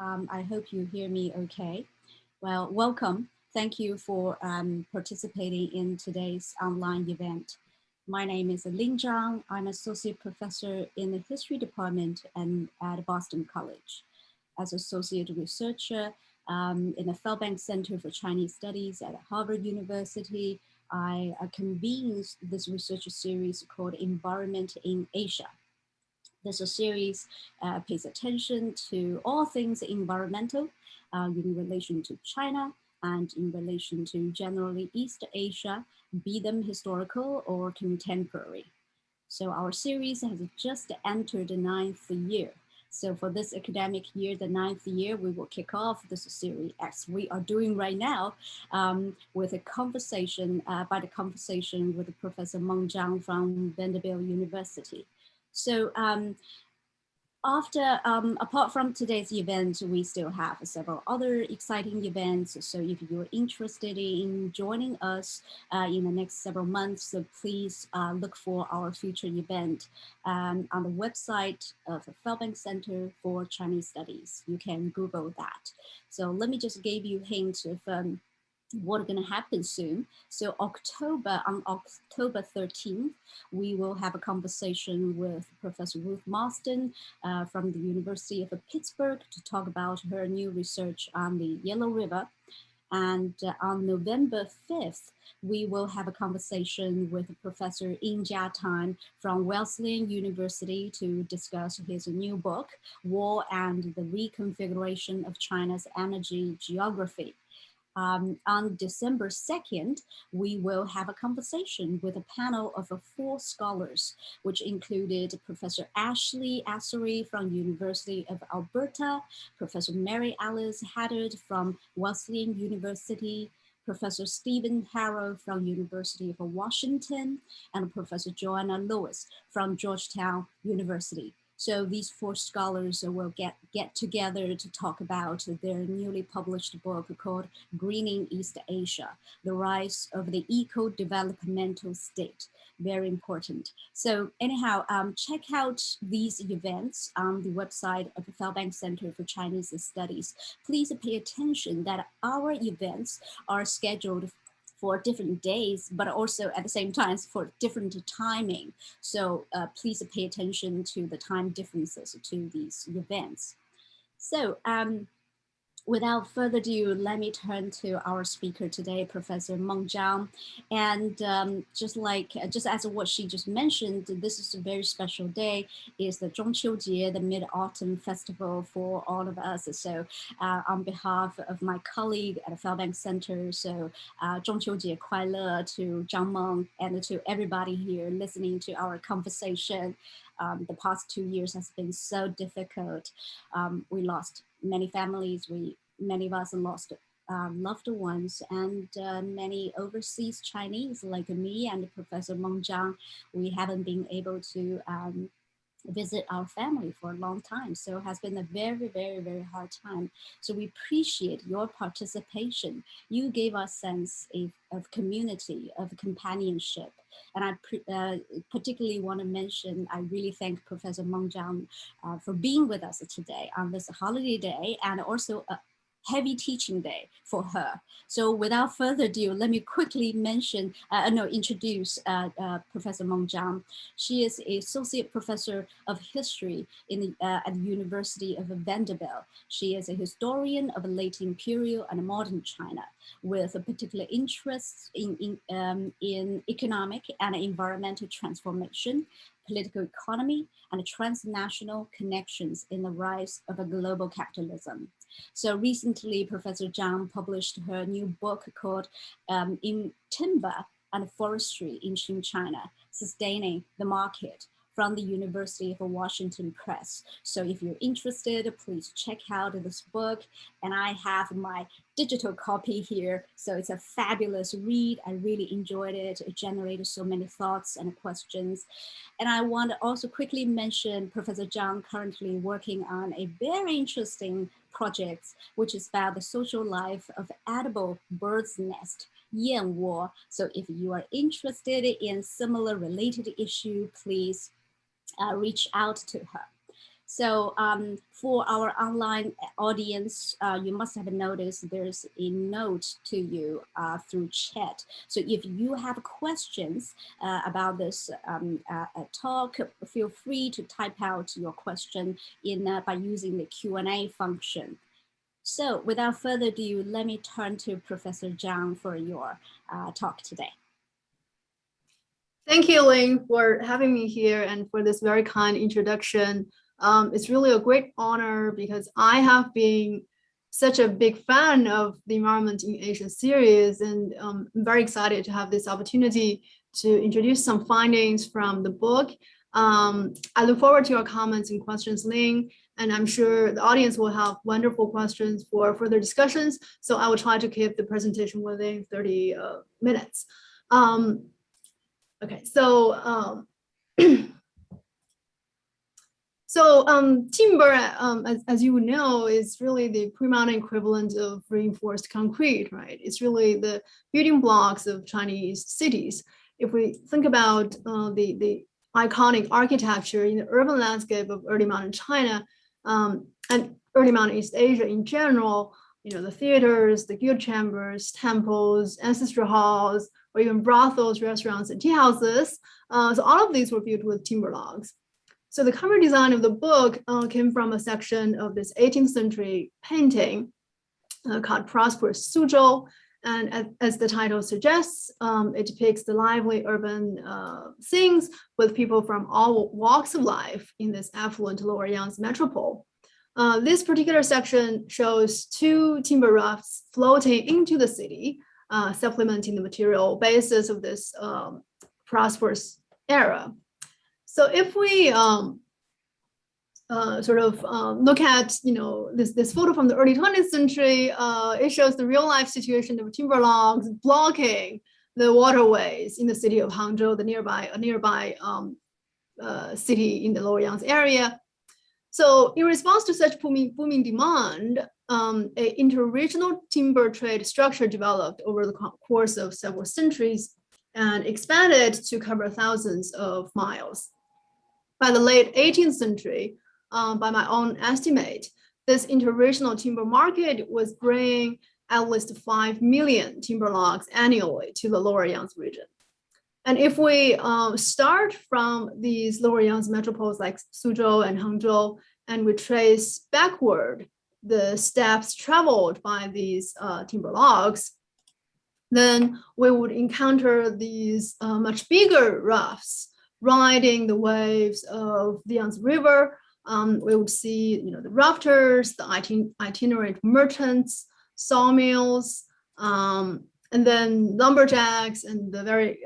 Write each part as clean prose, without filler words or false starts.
I hope you hear me okay. Well, welcome. Thank you for participating in today's online event. My name is Zhang. I'm Associate Professor in the History Department and at Boston College. As Associate Researcher in the Fairbanks Center for Chinese Studies at Harvard University, I convened this research series called Environment in Asia. This series pays attention to all things environmental in relation to China and in relation to generally East Asia, be them historical or contemporary. So our series has just entered the 9th year. So for this academic year, the 9th year, we will kick off this series as we are doing right now with a conversation, by the conversation with Professor Meng Zhang from Vanderbilt University. So apart from today's event, we still have several other exciting events. So if you're interested in joining us in the next several months, please look for our future event on the website of the Fairbanks Center for Chinese Studies. You can Google that. So let me just give you a hint of what's going to happen soon. So on October 13th, we will have a conversation with Professor Ruth Marston from the University of Pittsburgh to talk about her new research on the Yellow River. And on November 5th, we will have a conversation with Professor Ying Jia Tan from Wesleyan University to discuss his new book, War and the Reconfiguration of China's Energy Geography. On December 2nd, we will have a conversation with a panel of 4 scholars, which included Professor Ashley Assery from University of Alberta, Professor Mary Alice Haddad from Wesleyan University, Professor Stephen Harrow from University of Washington, and Professor Joanna Lewis from Georgetown University. So these 4 scholars will get together to talk about their newly published book called Greening East Asia, the Rise of the Eco-Developmental State. Very important. So anyhow, check out these events on the website of the Fairbanks Center for Chinese Studies. Please pay attention that our events are scheduled for different days, but also at the same time for different timing. So please pay attention to the time differences to these events. So without further ado, let me turn to our speaker today, Professor Meng Zhang. And just as what she just mentioned, this is a very special day. It's the Zhongqiujie, the Mid-Autumn Festival for all of us. So on behalf of my colleague at the Fairbanks Center, so 中秋节快乐 to Zhang Meng and to everybody here listening to our conversation. The past 2 years has been so difficult. We lost many families, many of us lost loved ones, and many overseas Chinese like me and Professor Meng Zhang, we haven't been able to visit our family for a long time. So it has been a very, very, very hard time. So we appreciate your participation. You gave us a sense of community, of companionship. And I particularly want to mention, I really thank Professor Meng Zhang for being with us today on this holiday day, and also a heavy teaching day for her. So without further ado, let me quickly introduce Professor Meng Zhang. She is an associate professor of history at the University of Vanderbilt. She is a historian of late imperial and modern China, with a particular interest in economic and environmental transformation, political economy, and transnational connections in the rise of a global capitalism. So recently, Professor Zhang published her new book called In Timber and Forestry in China, Sustaining the Market, from the University of Washington Press. So if you're interested, please check out this book. And I have my digital copy here. So it's a fabulous read. I really enjoyed it. It generated so many thoughts and questions. And I want to also quickly mention Professor Zhang currently working on a very interesting project, which is about the social life of edible bird's nest, Yanwo. So if you are interested in similar related issue, please reach out to her. So for our online audience, you must have noticed there's a note to you through chat. So if you have questions about this talk, feel free to type out your question in by using the Q&A function. So without further ado, let me turn to Professor Zhang for your talk today. Thank you, Ling, for having me here and for this very kind introduction. It's really a great honor because I have been such a big fan of the Environment in Asia series, and I'm very excited to have this opportunity to introduce some findings from the book. I look forward to your comments and questions, Ling, and I'm sure the audience will have wonderful questions for further discussions. So I will try to keep the presentation within 30 minutes. Okay, so timber, as you know, is really the premodernic equivalent of reinforced concrete, right? It's really the building blocks of Chinese cities. If we think about the iconic architecture in the urban landscape of early modern China and early modern East Asia in general, you know, the theaters, the guild chambers, temples, ancestral halls, or even brothels, restaurants, and tea houses. So all of these were built with timber logs. So the cover design of the book came from a section of this 18th century painting called Prosperous Suzhou. And as the title suggests, it depicts the lively urban scenes with people from all walks of life in this affluent Lower Yangtze metropole. This particular section shows two timber rafts floating into the city, supplementing the material basis of this prosperous era. So if we look at, you know, this photo from the early 20th century, it shows the real life situation of timber logs blocking the waterways in the city of Hangzhou, the nearby city in the Lower Yangtze area. So in response to such booming demand, an interregional timber trade structure developed over the course of several centuries and expanded to cover thousands of miles. By the late 18th century, by my own estimate, this interregional timber market was bringing at least 5 million timber logs annually to the Lower Yangtze region. And if we start from these Lower Yangtze metropoles like Suzhou and Hangzhou, and we trace backward the steps traveled by these timber logs, then we would encounter these much bigger rafts riding the waves of the Yangtze River. We would see, you know, the rafters, the itinerant merchants, sawmills, and then lumberjacks and the very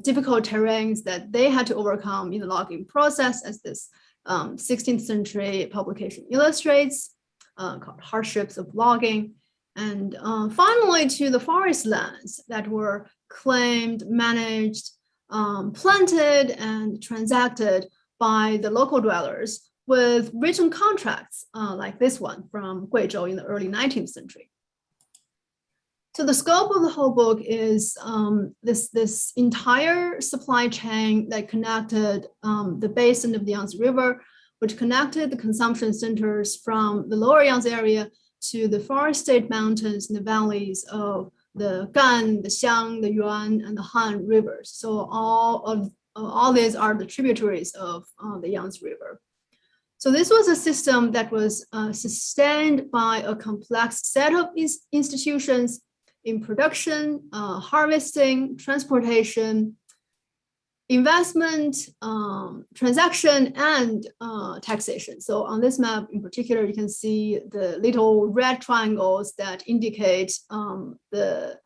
difficult terrains that they had to overcome in the logging process, as this 16th century publication illustrates, called Hardships of Logging. And finally, to the forest lands that were claimed, managed, planted, and transacted by the local dwellers with written contracts like this one from Guizhou in the early 19th century. So the scope of the whole book is this entire supply chain that connected the basin of the Yangtze River, which connected the consumption centers from the Lower Yangtze area to the forested mountains and the valleys of the Gan, the Xiang, the Yuan, and the Han rivers. So all these are the tributaries of the Yangtze River. So this was a system that was sustained by a complex set of institutions in production, harvesting, transportation, investment, transaction, and taxation. So on this map in particular, you can see the little red triangles that indicate the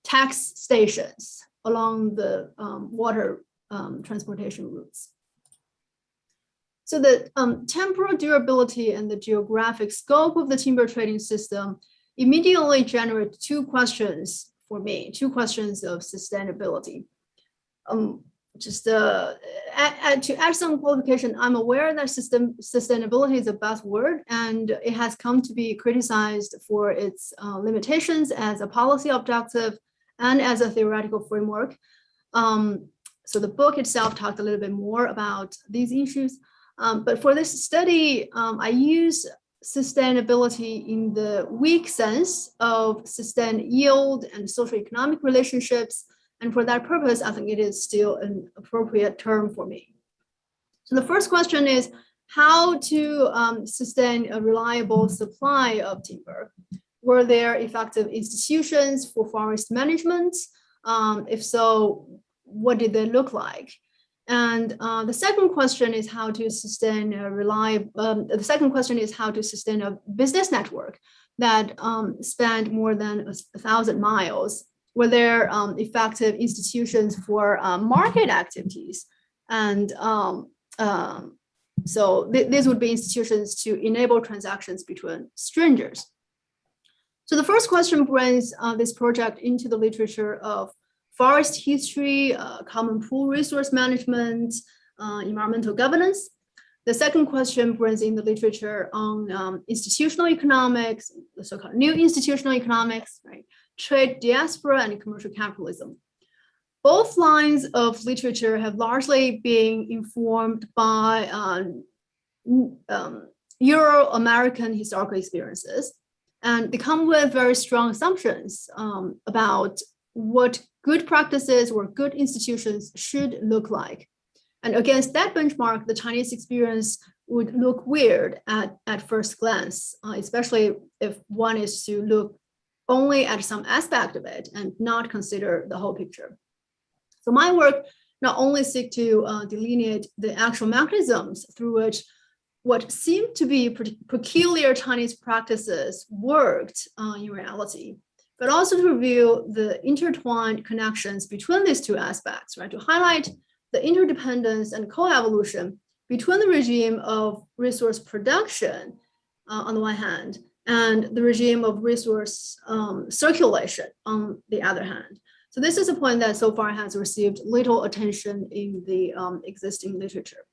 tax stations along the water transportation routes. So the temporal durability and the geographic scope of the timber trading system immediately generate two questions for me, two questions of sustainability. To add some qualification, I'm aware that sustainability is a buzzword, and it has come to be criticized for its limitations as a policy objective and as a theoretical framework. So the book itself talked a little bit more about these issues. But for this study, I use sustainability in the weak sense of sustained yield and socioeconomic relationships. And for that purpose, I think it is still an appropriate term for me. So the first question is how to sustain a reliable supply of timber. Were there effective institutions for forest management? If so, what did they look like? And the second question is how to sustain a the second question is how to sustain a business network that spanned more than 1,000 miles. Were there effective institutions for market activities? And so these would be institutions to enable transactions between strangers. So the first question brings this project into the literature of forest history, common pool resource management, environmental governance. The second question brings in the literature on institutional economics, the so-called new institutional economics, right? Trade, diaspora, and commercial capitalism. Both lines of literature have largely been informed by Euro-American historical experiences, and they come with very strong assumptions about what good practices or good institutions should look like. And against that benchmark, the Chinese experience would look weird at first glance, especially if one is to look only at some aspect of it and not consider the whole picture. So my work not only seek to delineate the actual mechanisms through which what seemed to be peculiar Chinese practices worked in reality, but also to reveal the intertwined connections between these two aspects, right? To highlight the interdependence and co-evolution between the regime of resource production on the one hand, and the regime of resource circulation on the other hand. So this is a point that so far has received little attention in the existing literature.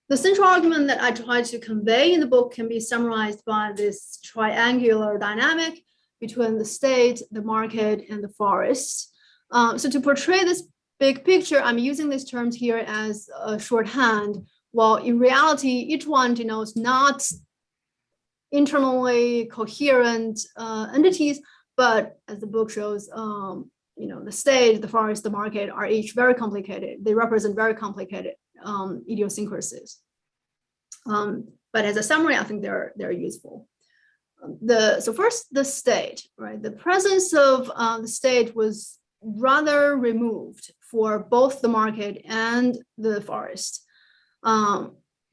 The central argument that I try to convey in the book can be summarized by this triangular dynamic between the state, the market, and the forest. So to portray this big picture, I'm using these terms here as a shorthand, while in reality, each one denotes not internally coherent entities, but as the book shows, the state, the forest, the market are each very complicated. They represent very complicated idiosyncrasies. But as a summary, I think they're useful. So first, the state, right? The presence of the state was rather removed for both the market and the forest.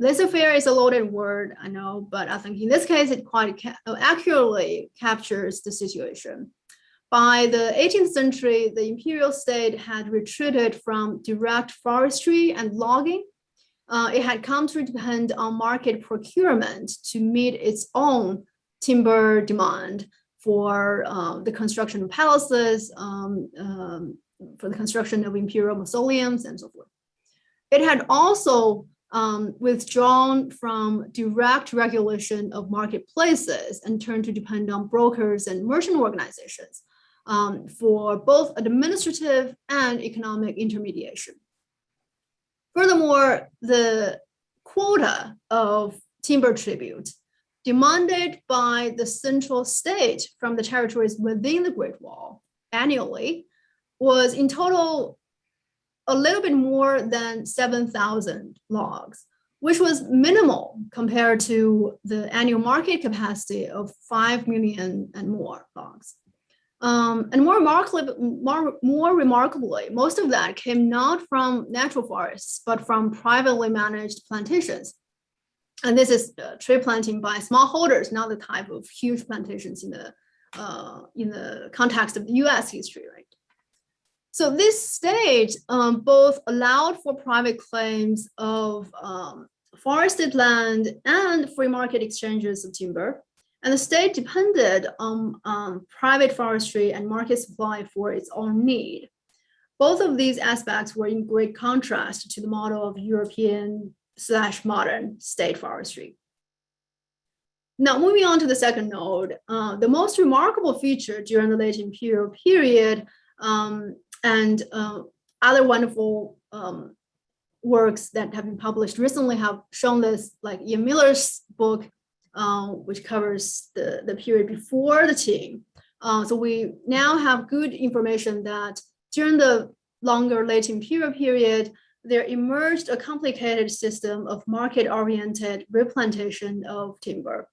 Laissez-faire is a loaded word, I know, but I think in this case, it quite accurately captures the situation. By the 18th century, the imperial state had retreated from direct forestry and logging. It had come to depend on market procurement to meet its own timber demand for the construction of palaces, for the construction of imperial mausoleums, and so forth. It had also withdrawn from direct regulation of marketplaces and turned to depend on brokers and merchant organizations for both administrative and economic intermediation. Furthermore, the quota of timber tribute demanded by the central state from the territories within the Great Wall annually was in total a little bit more than 7,000 logs, which was minimal compared to the annual market capacity of 5 million and more logs. And more remarkably, most of that came not from natural forests, but from privately managed plantations. And this is tree planting by smallholders, not the type of huge plantations in the context of the US history, right? So this state both allowed for private claims of forested land and free market exchanges of timber. And the state depended on private forestry and market supply for its own need. Both of these aspects were in great contrast to the model of European/modern state forestry. Now, moving on to the second node, the most remarkable feature during the late imperial period and other wonderful works that have been published recently have shown this, like Ian Miller's book, which covers the period before the Qing. So we now have good information that during the longer late Imperial period, there emerged a complicated system of market-oriented replantation of timber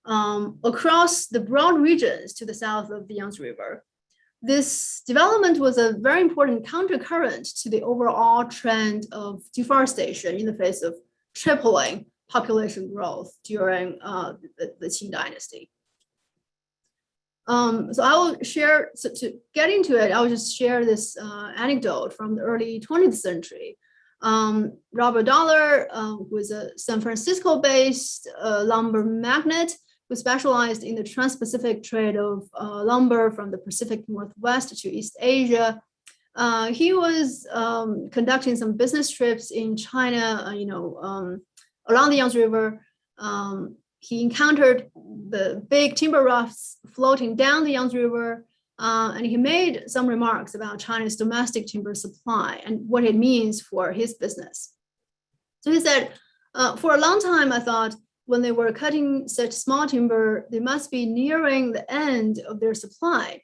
across the broad regions to the south of the Yangtze River. This development was a very important countercurrent to the overall trend of deforestation in the face of tripling population growth during the Qing dynasty. So I will share, so to get into it, I'll just share this anecdote from the early 20th century. Robert Dollar, who was a San Francisco-based lumber magnate, who specialized in the trans-Pacific trade of lumber from the Pacific Northwest to East Asia. He was conducting some business trips in China, around the Yangtze River. He encountered the big timber rafts floating down the Yangtze River, and he made some remarks about China's domestic timber supply and what it means for his business. So he said, for a long time, I thought, when they were cutting such small timber, they must be nearing the end of their supply.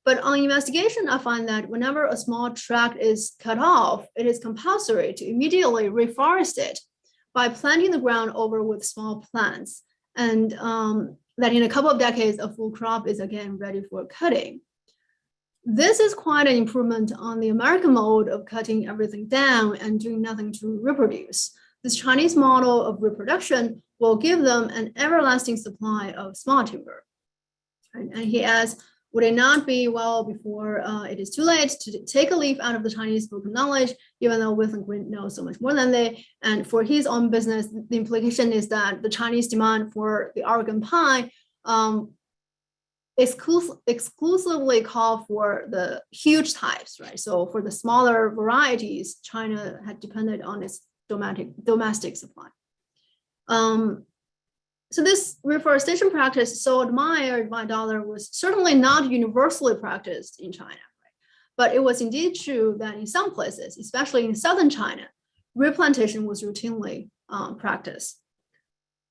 But on investigation, I find that whenever a small tract is cut off, it is compulsory to immediately reforest it by planting the ground over with small plants, and that in a couple of decades, a full crop is again ready for cutting. This is quite an improvement on the American mode of cutting everything down and doing nothing to reproduce. This Chinese model of reproduction will give them an everlasting supply of small timber. And he adds, would it not be well before it is too late to take a leaf out of the Chinese book of knowledge, even though we think we know so much more than they? And for his own business, the implication is that the Chinese demand for the Oregon pine exclusively call for the huge types, right? So for the smaller varieties, China had depended on its domestic supply. So this reforestation practice, so admired by Dollar, was certainly not universally practiced in China, right? But it was indeed true that in some places, especially in southern China, replantation was routinely practiced.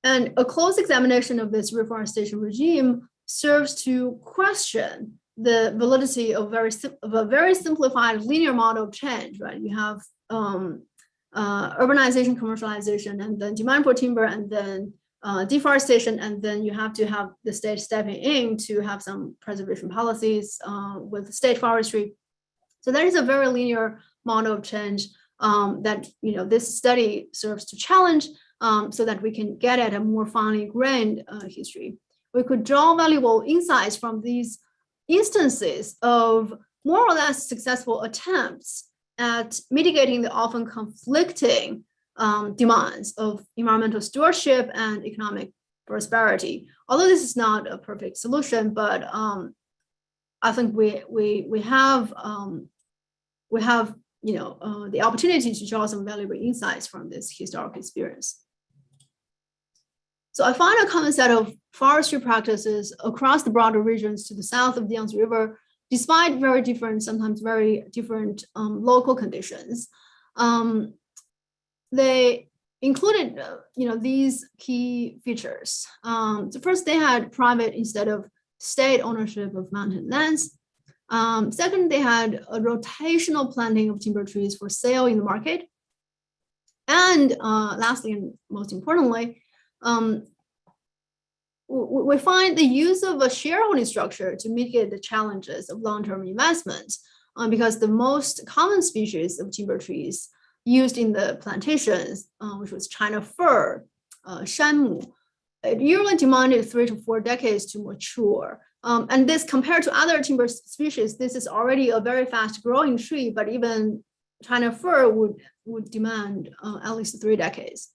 And a close examination of this reforestation regime serves to question the validity of a very simplified linear model of change, right? You have urbanization, commercialization, and then demand for timber, and then deforestation, and then you have to have the state stepping in to have some preservation policies with state forestry. So that is a very linear model of change that this study serves to challenge, so that we can get at a more finely grained history. We could draw valuable insights from these instances of more or less successful attempts at mitigating the often conflicting demands of environmental stewardship and economic prosperity. Although this is not a perfect solution, but I think we have the opportunity to draw some valuable insights from this historical experience. So I find a common set of forestry practices across the broader regions to the south of the Yangtze River, despite very different, sometimes very different local conditions. They included, these key features. So first, they had private instead of state ownership of mountain lands. Second, they had a rotational planting of timber trees for sale in the market. And lastly, and most importantly, we find the use of a shareholding structure to mitigate the challenges of long-term investment, because the most common species of timber trees used in the plantations, which was China fir, shanmu, it usually demanded 3 to 4 decades to mature. And this, compared to other timber species, this is already a very fast growing tree, but even China fir would demand at least 3 decades.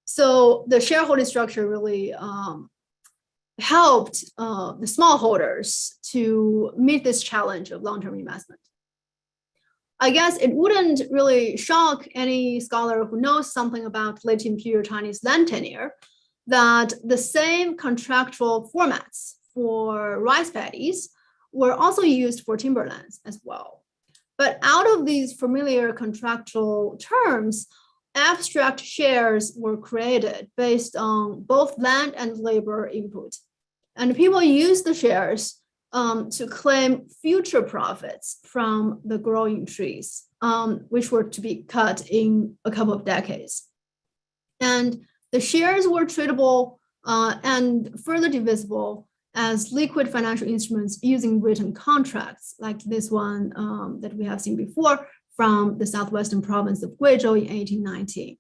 So the shareholding structure really helped the smallholders to meet this challenge of long-term investment. I guess it wouldn't really shock any scholar who knows something about late imperial Chinese land tenure that the same contractual formats for rice paddies were also used for timberlands as well. But out of these familiar contractual terms, abstract shares were created based on both land and labor input. And people used the shares to claim future profits from the growing trees, which were to be cut in a couple of decades. And the shares were tradable and further divisible as liquid financial instruments using written contracts, like this one that we have seen before from the southwestern province of Guizhou in 1890.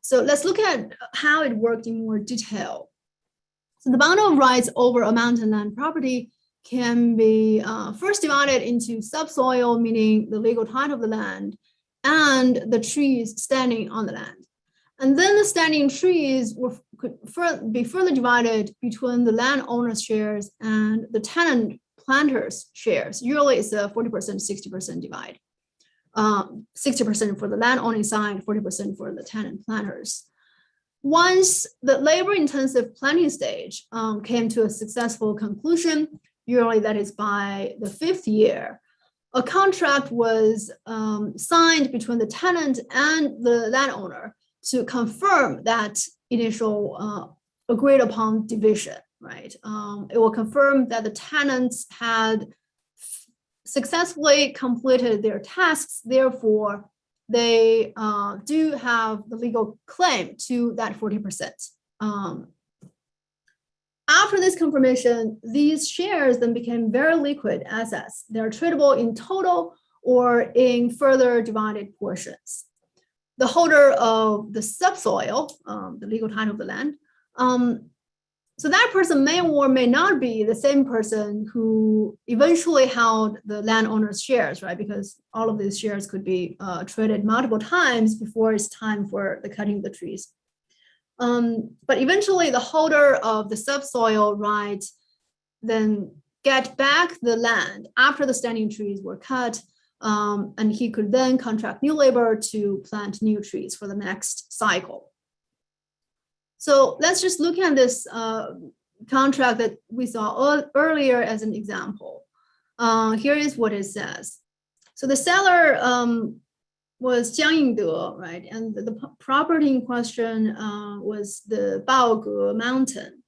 So let's look at how it worked in more detail. So the bundle of rights over a mountain land property can be first divided into subsoil, meaning the legal title of the land, and the trees standing on the land. And then the standing trees could be further divided between the landowner's shares and the tenant planter's shares. Usually it's a 40%, 60% divide. 60% for the landowning side, 40% for the tenant planters. Once the labor-intensive planting stage came to a successful conclusion, usually that is by the 5th year, a contract was signed between the tenant and the landowner to confirm that initial agreed upon division, right? It will confirm that the tenants had successfully completed their tasks, therefore they do have the legal claim to that 40%. After this confirmation, these shares then became very liquid assets. They're tradable in total or in further divided portions. The holder of the subsoil, the legal title of the land, so that person may or may not be the same person who eventually held the landowner's shares, right? Because all of these shares could be traded multiple times before it's time for the cutting of the trees. But eventually the holder of the subsoil right then get back the land after the standing trees were cut, and he could then contract new labor to plant new trees for the next cycle. So let's just look at this contract that we saw earlier as an example. Here is what it says. So the seller was Zhang Yingde, right? And the property in question was the Baoge mountain.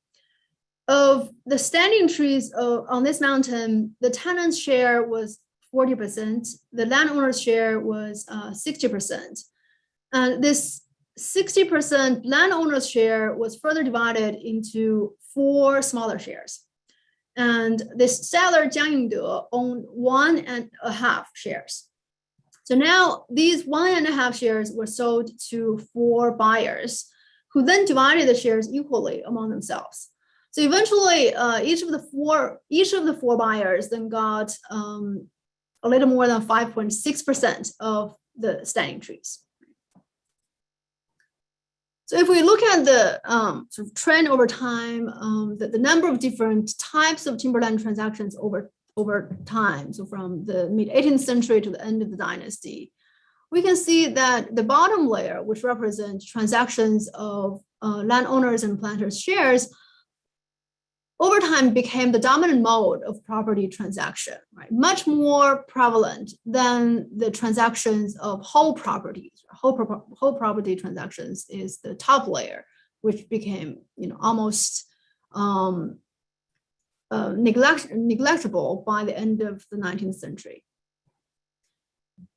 Of the standing trees on this mountain, the tenant's share was 40%, the landowner's share was 60%. And this 60% landowner's share was further divided into 4 smaller shares. And this seller, Zhang Yingde, owned 1.5 shares. So now these 1.5 shares were sold to 4 buyers who then divided the shares equally among themselves. So eventually each of the four buyers then got a little more than 5.6% of the standing trees. So if we look at the sort of trend over time, the number of different types of timberland transactions over time, so from the mid-18th century to the end of the dynasty, we can see that the bottom layer, which represents transactions of landowners and planters' shares, over time became the dominant mode of property transaction, right? Much more prevalent than the transactions of whole properties. Whole property transactions is the top layer, which became, almost neglectable by the end of the 19th century.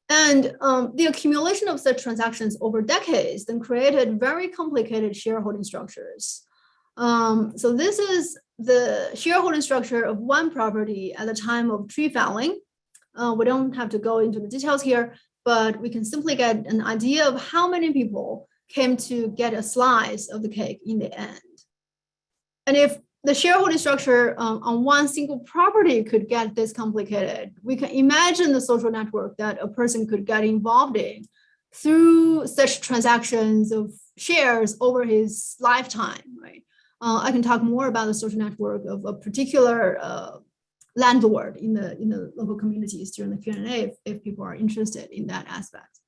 And the accumulation of such transactions over decades then created very complicated shareholding structures. So this is the shareholding structure of one property at the time of tree felling. We don't have to go into the details here, but we can simply get an idea of how many people came to get a slice of the cake in the end. And if the shareholding structure on one single property could get this complicated, we can imagine the social network that a person could get involved in through such transactions of shares over his lifetime, right? I can talk more about the social network of a particular landlord in the local communities during the Q&A if people are interested in that aspect.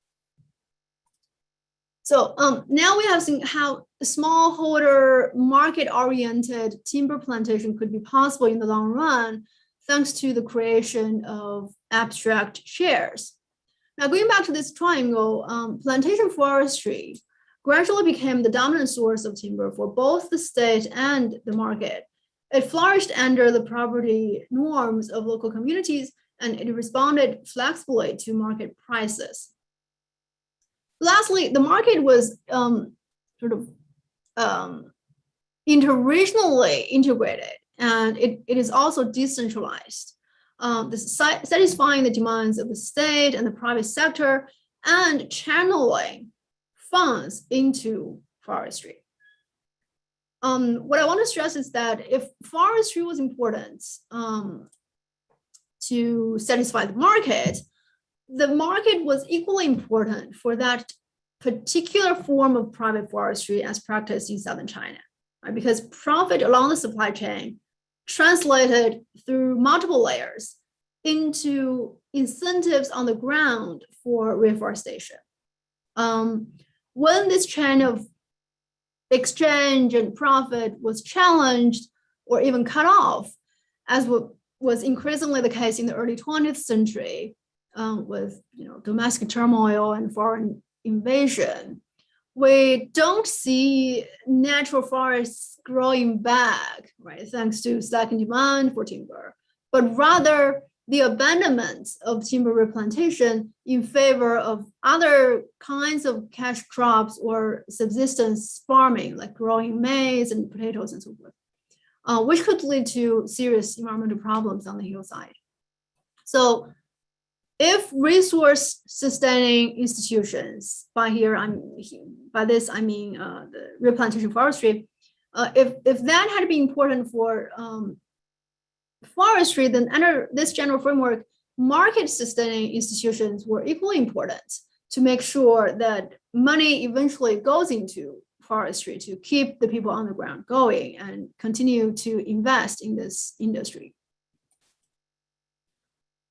So now we have seen how smallholder market-oriented timber plantation could be possible in the long run, thanks to the creation of abstract shares. Now, going back to this triangle, plantation forestry gradually became the dominant source of timber for both the state and the market. It flourished under the property norms of local communities, and it responded flexibly to market prices. Lastly, the market was interregionally integrated, and it is also decentralized, satisfying the demands of the state and the private sector and channeling funds into forestry. What I want to stress is that if forestry was important to satisfy the market was equally important for that particular form of private forestry as practiced in southern China, right? Because profit along the supply chain translated through multiple layers into incentives on the ground for reforestation. When this chain of exchange and profit was challenged or even cut off, as was increasingly the case in the early 20th century, with domestic turmoil and foreign invasion, we don't see natural forests growing back, right, thanks to slacking demand for timber, but rather the abandonment of timber replantation in favor of other kinds of cash crops or subsistence farming, like growing maize and potatoes and so forth, which could lead to serious environmental problems on the hillside. So if resource sustaining institutions, by this I mean the replantation forestry, if that had been important for forestry, then under this general framework, market sustaining institutions were equally important to make sure that money eventually goes into forestry to keep the people on the ground going and continue to invest in this industry.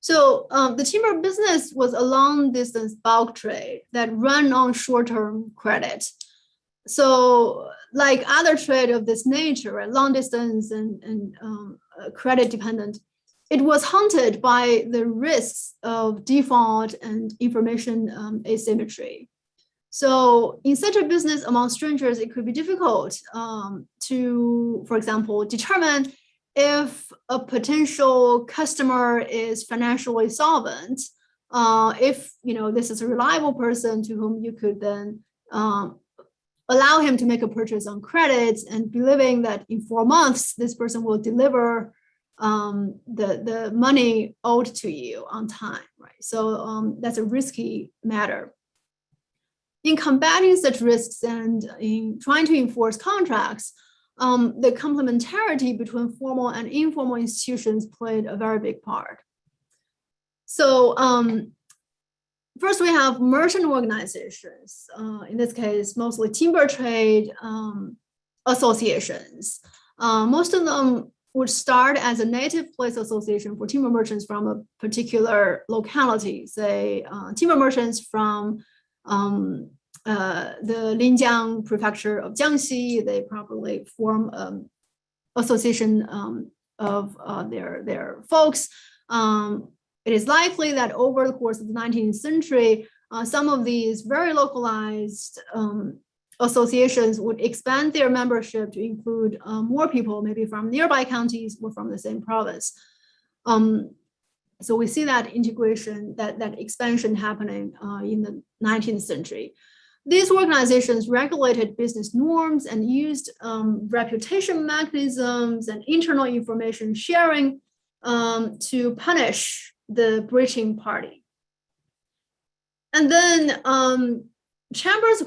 So the timber business was a long-distance bulk trade that ran on short-term credit. So like other trade of this nature, right, long-distance and credit-dependent, it was haunted by the risks of default and information asymmetry. So in such a business among strangers, it could be difficult to, for example, determine if a potential customer is financially solvent, if this is a reliable person to whom you could then allow him to make a purchase on credit and believing that in 4 months, this person will deliver the money owed to you on time, right? So that's a risky matter. In combating such risks and in trying to enforce contracts, the complementarity between formal and informal institutions played a very big part. So first we have merchant organizations, in this case, mostly timber trade associations. Most of them would start as a native place association for timber merchants from a particular locality, say timber merchants from the Linjiang prefecture of Jiangxi. They probably form association of their folks. It is likely that over the course of the 19th century, some of these very localized associations would expand their membership to include more people, maybe from nearby counties or from the same province. So we see that integration, that expansion happening in the 19th century. These organizations regulated business norms and used reputation mechanisms and internal information sharing to punish the breaching party. And then chambers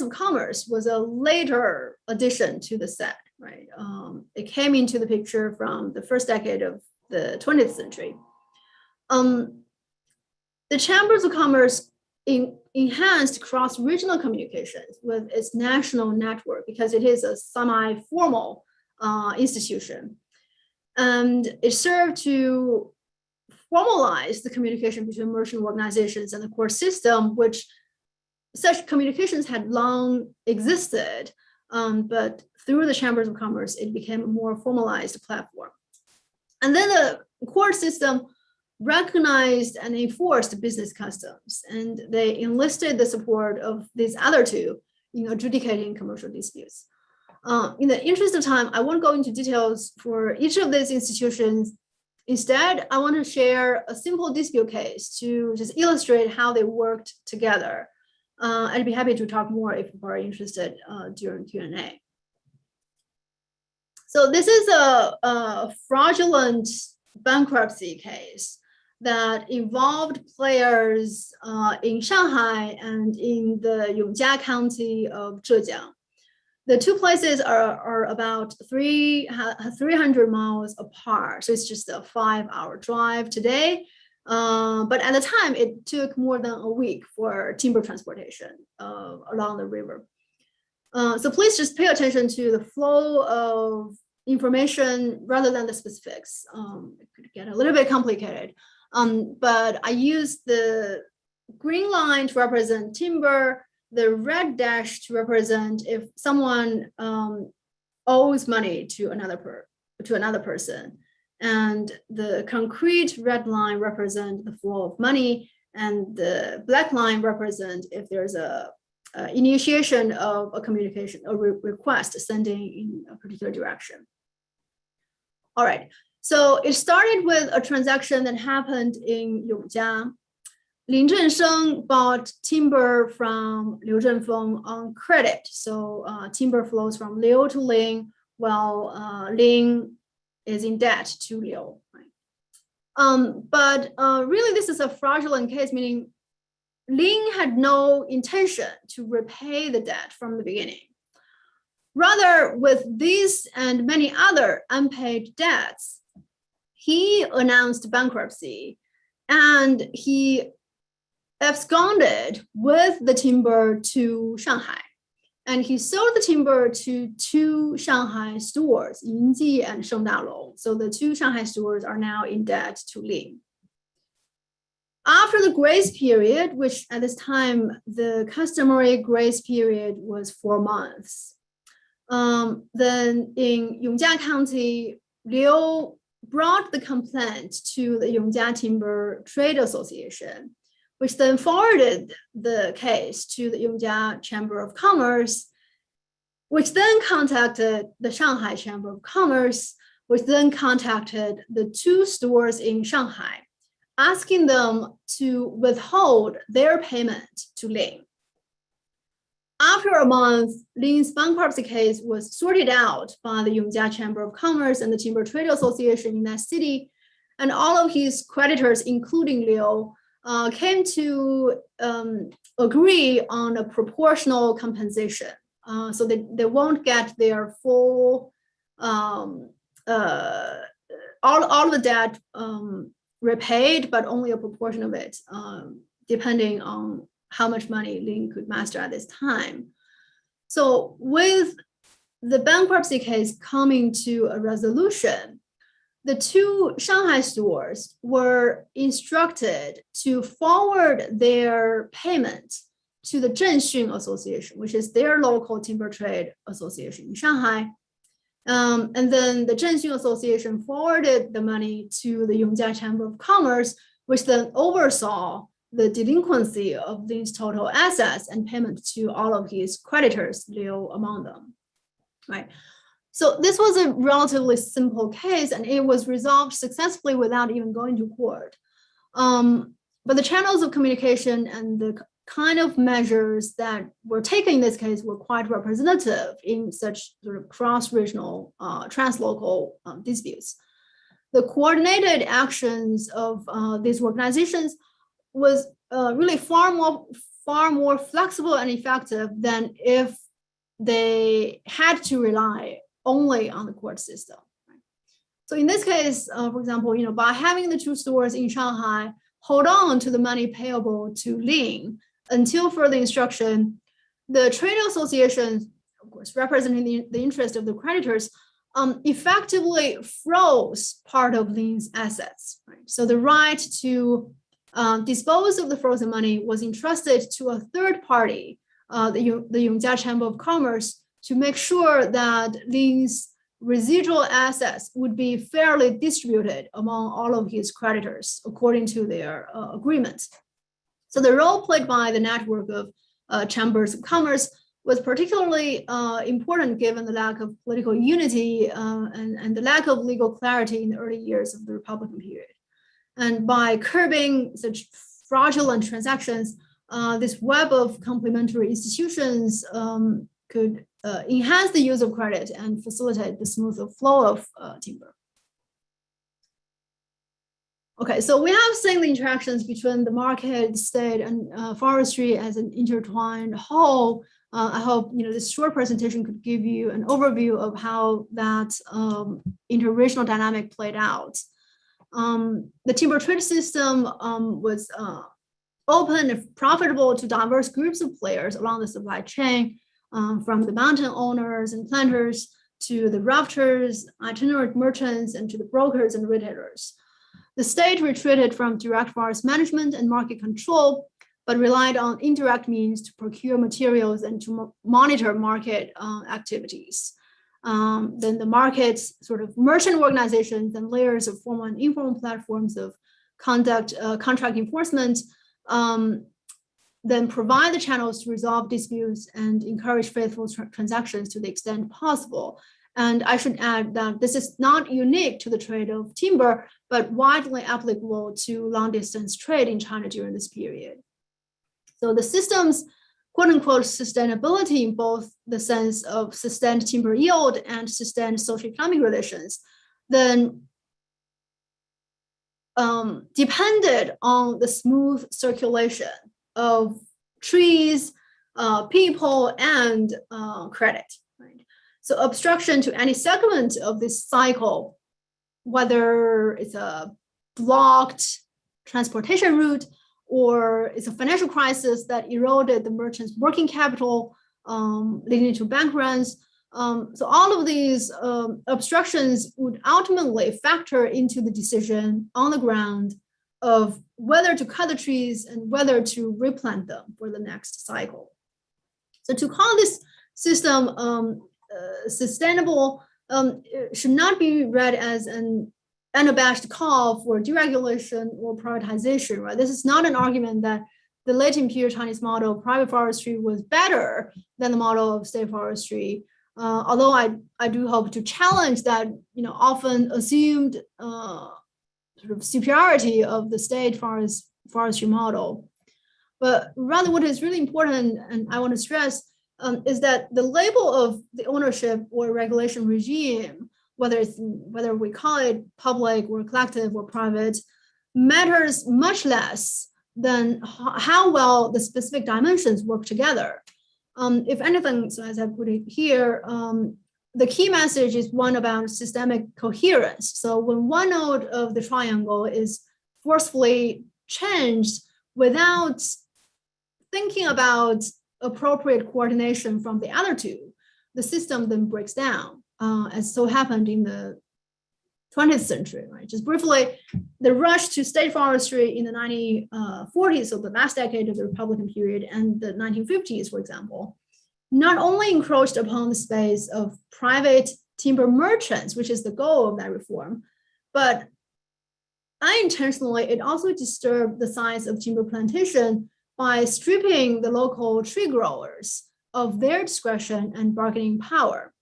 of commerce was a later addition to the set, right? It came into the picture from the first decade of the 20th century. The chambers of commerce enhanced cross-regional communications with its national network because it is a semi-formal institution. And it served to formalize the communication between merchant organizations and the court system, which such communications had long existed, but through the chambers of commerce, it became a more formalized platform. And then the court system recognized and enforced business customs, and they enlisted the support of these other two in adjudicating commercial disputes. In the interest of time, I won't go into details for each of these institutions. Instead, I want to share a simple dispute case to just illustrate how they worked together. I'd be happy to talk more if you are interested during Q&A. So this is a fraudulent bankruptcy case that involved players in Shanghai and in the Yongjia County of Zhejiang. The two places are about 300 miles apart, so it's just a 5-hour drive today. But at the time, it took more than a week for timber transportation along the river. So please just pay attention to the flow of information rather than the specifics. It could get a little bit complicated. But I use the green line to represent timber, the red dash to represent if someone owes money to another person, and the concrete red line represent the flow of money, and the black line represent if there's a initiation of a communication, a request sending in a particular direction. All right, so it started with a transaction that happened in Yongjia. Lin Zhensheng bought timber from Liu Zhenfeng on credit. So timber flows from Liu to Lin, while Lin is in debt to Liu. Right? But really, this is a fraudulent case, meaning Lin had no intention to repay the debt from the beginning. Rather, with these and many other unpaid debts, he announced bankruptcy, and he absconded with the timber to Shanghai. And he sold the timber to two Shanghai stores, Yinji and Shengdalong. So the two Shanghai stores are now in debt to Lin. After the grace period, which at this time, the customary grace period was 4 months, then in Yongjia County, Liu brought the complaint to the Yongjia Timber Trade Association, which then forwarded the case to the Yongjia Chamber of Commerce, which then contacted the Shanghai Chamber of Commerce, which then contacted the two stores in Shanghai, asking them to withhold their payment to Lin. After a month, Lin's bankruptcy case was sorted out by the Yongjia Chamber of Commerce and the Timber Trade Association in that city, and all of his creditors, including Liu, came to agree on a proportional compensation. So they won't get their full, all the debt repaid, but only a proportion of it, depending on how much money Lin could master at this time. So with the bankruptcy case coming to a resolution, the two Shanghai stores were instructed to forward their payment to the Zhenxun Association, which is their local timber trade association in Shanghai. And then the Zhenxun Association forwarded the money to the Yongjia Chamber of Commerce, which then oversaw the delinquency of Lin's total assets and payment to all of his creditors, Liu among them, right? So this was a relatively simple case, and it was resolved successfully without even going to court. But the channels of communication and the kind of measures that were taken in this case were quite representative in such sort of cross-regional, translocal disputes. The coordinated actions of these organizations was really far more flexible and effective than if they had to rely only on the court system. Right? So in this case, for example, by having the two stores in Shanghai hold on to the money payable to Lin until further instruction, the trade associations, of course, representing the interest of the creditors, effectively froze part of Lin's assets. Right? So the right to dispose of the frozen money was entrusted to a third party, the Yongjia Chamber of Commerce, to make sure that Lin's residual assets would be fairly distributed among all of his creditors according to their agreement. So the role played by the network of chambers of commerce was particularly important given the lack of political unity and the lack of legal clarity in the early years of the Republican period. And by curbing such fraudulent transactions, this web of complementary institutions could enhance the use of credit and facilitate the smooth flow of timber. Okay, so we have seen the interactions between the market, state, and forestry as an intertwined whole. I hope this short presentation could give you an overview of how that interregional dynamic played out. The timber trade system was open and profitable to diverse groups of players along the supply chain, from the mountain owners and planters to the rafters, itinerant merchants, and to the brokers and retailers. The state retreated from direct forest management and market control, but relied on indirect means to procure materials and to monitor market activities. Then the market's sort of merchant organizations and layers of formal and informal platforms of contract enforcement then provide the channels to resolve disputes and encourage faithful transactions to the extent possible. And I should add that this is not unique to the trade of timber, but widely applicable to long-distance trade in China during this period. So the system's quote-unquote sustainability in both the sense of sustained timber yield and sustained socioeconomic relations then depended on the smooth circulation of trees, people, and credit. Right? So obstruction to any segment of this cycle, whether it's a blocked transportation route or it's a financial crisis that eroded the merchant's working capital, leading to bank runs. So all of these obstructions would ultimately factor into the decision on the ground of whether to cut the trees and whether to replant them for the next cycle. So to call this system sustainable should not be read as an unabashed call for deregulation or privatization, right? This is not an argument that the late imperial Chinese model of private forestry was better than the model of state forestry. Although I do hope to challenge that, often assumed sort of superiority of the state forestry model. But rather what is really important, and I want to stress, is that the label of the ownership or regulation regime, whether we call it public or collective or private, matters much less than how well the specific dimensions work together. If anything, so as I put it here, the key message is one about systemic coherence. So when one node of the triangle is forcefully changed without thinking about appropriate coordination from the other two, the system then breaks down, as so happened in the 20th century, right? Just briefly, the rush to state forestry in the 1940s, so the last decade of the Republican period, and the 1950s, for example, not only encroached upon the space of private timber merchants, which is the goal of that reform, but unintentionally, it also disturbed the size of timber plantation by stripping the local tree growers of their discretion and bargaining power,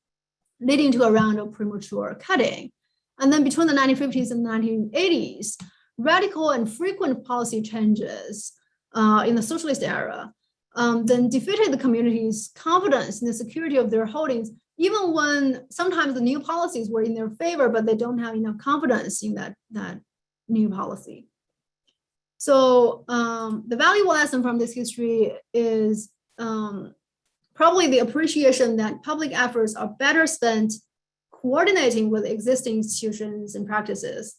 leading to a round of premature cutting. And then between the 1950s and 1980s, radical and frequent policy changes in the socialist era then defeated the community's confidence in the security of their holdings, even when sometimes the new policies were in their favor, but they don't have enough confidence in that new policy. So the valuable lesson from this history is probably the appreciation that public efforts are better spent coordinating with existing institutions and practices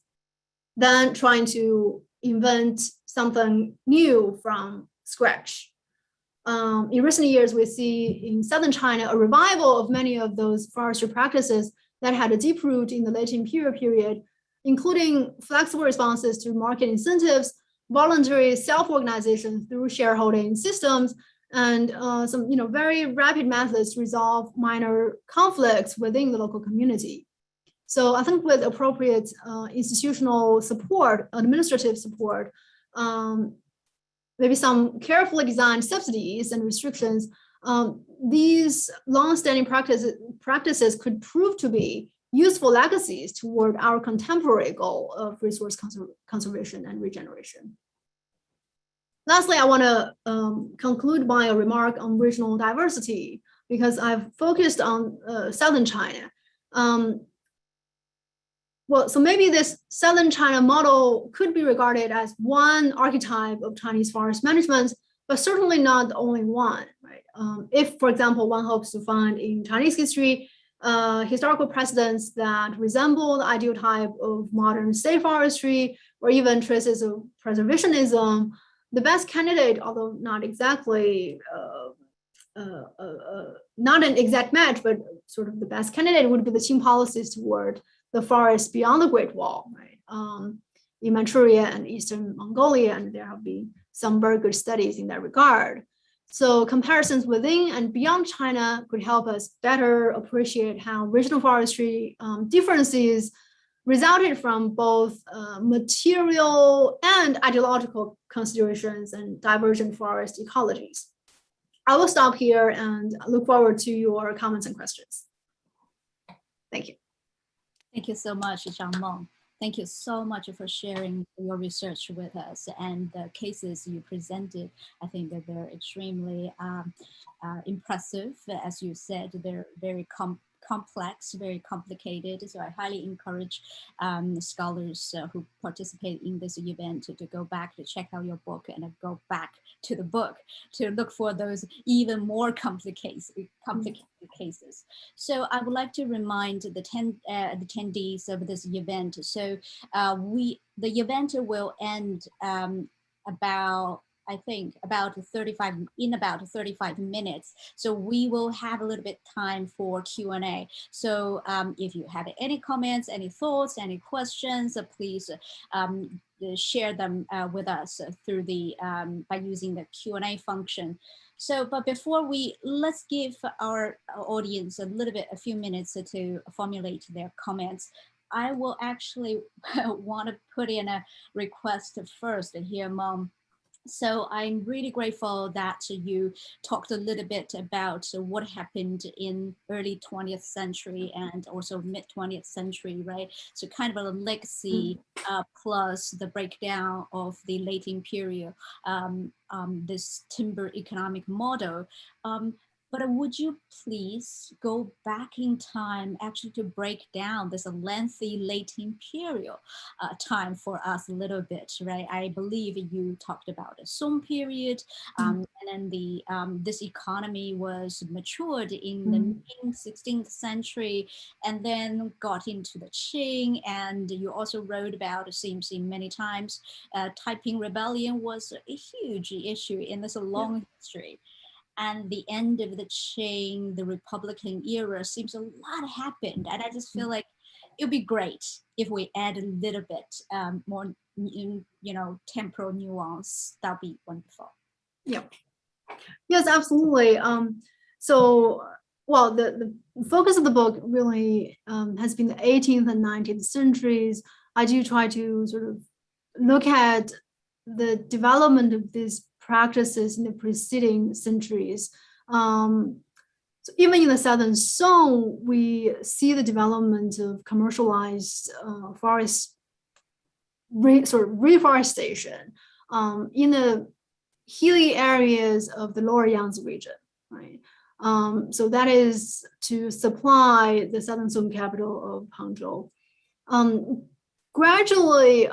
than trying to invent something new from scratch. In recent years, we see in southern China a revival of many of those forestry practices that had a deep root in the late imperial period, including flexible responses to market incentives, voluntary self-organization through shareholding systems, and some very rapid methods to resolve minor conflicts within the local community. So I think with appropriate institutional support, administrative support, maybe some carefully designed subsidies and restrictions, these long-standing practices could prove to be useful legacies toward our contemporary goal of resource conservation and regeneration. Lastly, I want to conclude by a remark on regional diversity, because I've focused on southern China. Well, so maybe this southern China model could be regarded as one archetype of Chinese forest management, but certainly not the only one, right? If, for example, one hopes to find in Chinese history historical precedents that resemble the ideal type of modern state forestry, or even traces of preservationism, the best candidate, although not exactly not an exact match, but sort of the best candidate would be the Qing policies toward the forests beyond the Great Wall, right? In Manchuria and Eastern Mongolia, and there have been some very good studies in that regard. So comparisons within and beyond China could help us better appreciate how regional forestry differences resulted from both material and ideological considerations and divergent forest ecologies. I will stop here and look forward to your comments and questions. Thank you. Thank you so much, Zhang Meng. Thank you so much for sharing your research with us, and the cases you presented. I think that they're extremely impressive. As you said, they're very complex, very complicated. So I highly encourage scholars who participate in this event to go back to check out your book and go back to the book to look for those even more complicated cases. So I would like to remind the attendees of this event. So the event will end I think about 35 minutes. So we will have a little bit time for Q&A. So if you have any comments, any thoughts, any questions, please share them with us through the by using the Q&A function. So, but before let's give our audience a few minutes to formulate their comments. I will actually want to put in a request first here, Mom. So I'm really grateful that you talked a little bit about what happened in early 20th century and also mid 20th century, right? So kind of a legacy plus the breakdown of the late imperial, this timber economic model. But would you please go back in time actually to break down this lengthy late imperial time for us a little bit, right? I believe you talked about the Song period, and then this economy was matured in the 16th century and then got into the Qing. And you also wrote about, it seems many times, Taiping Rebellion was a huge issue in this long history. And the end of the Qing, the Republican era, seems a lot happened. And I just feel like it would be great if we add a little bit more, temporal nuance. That'd be wonderful. Yeah. Yes, absolutely. So, well, the focus of the book really has been the 18th and 19th centuries. I do try to sort of look at the development of these practices in the preceding centuries. So even in the Southern Song, we see the development of commercialized forest reforestation in the hilly areas of the Lower Yangtze region, right? So that is to supply the Southern Song capital of Hangzhou. Gradually,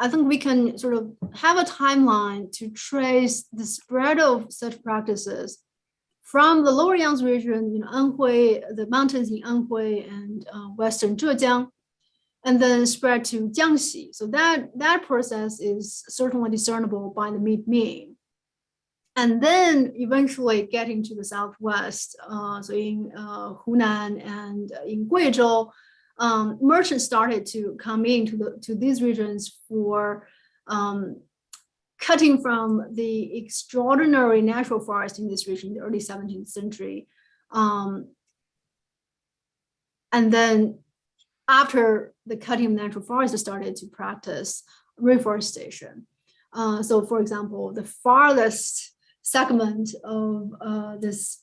I think we can sort of have a timeline to trace the spread of such practices from the Lower Yangtze region, Anhui, the mountains in Anhui and Western Zhejiang, and then spread to Jiangxi. So that process is certainly discernible by the mid-Ming. And then eventually getting to the Southwest, so in Hunan and in Guizhou, merchants started to come into these regions for cutting from the extraordinary natural forest in this region in the early 17th century. And then after the cutting of natural forests started to practice reforestation. So for example, the farthest segment of this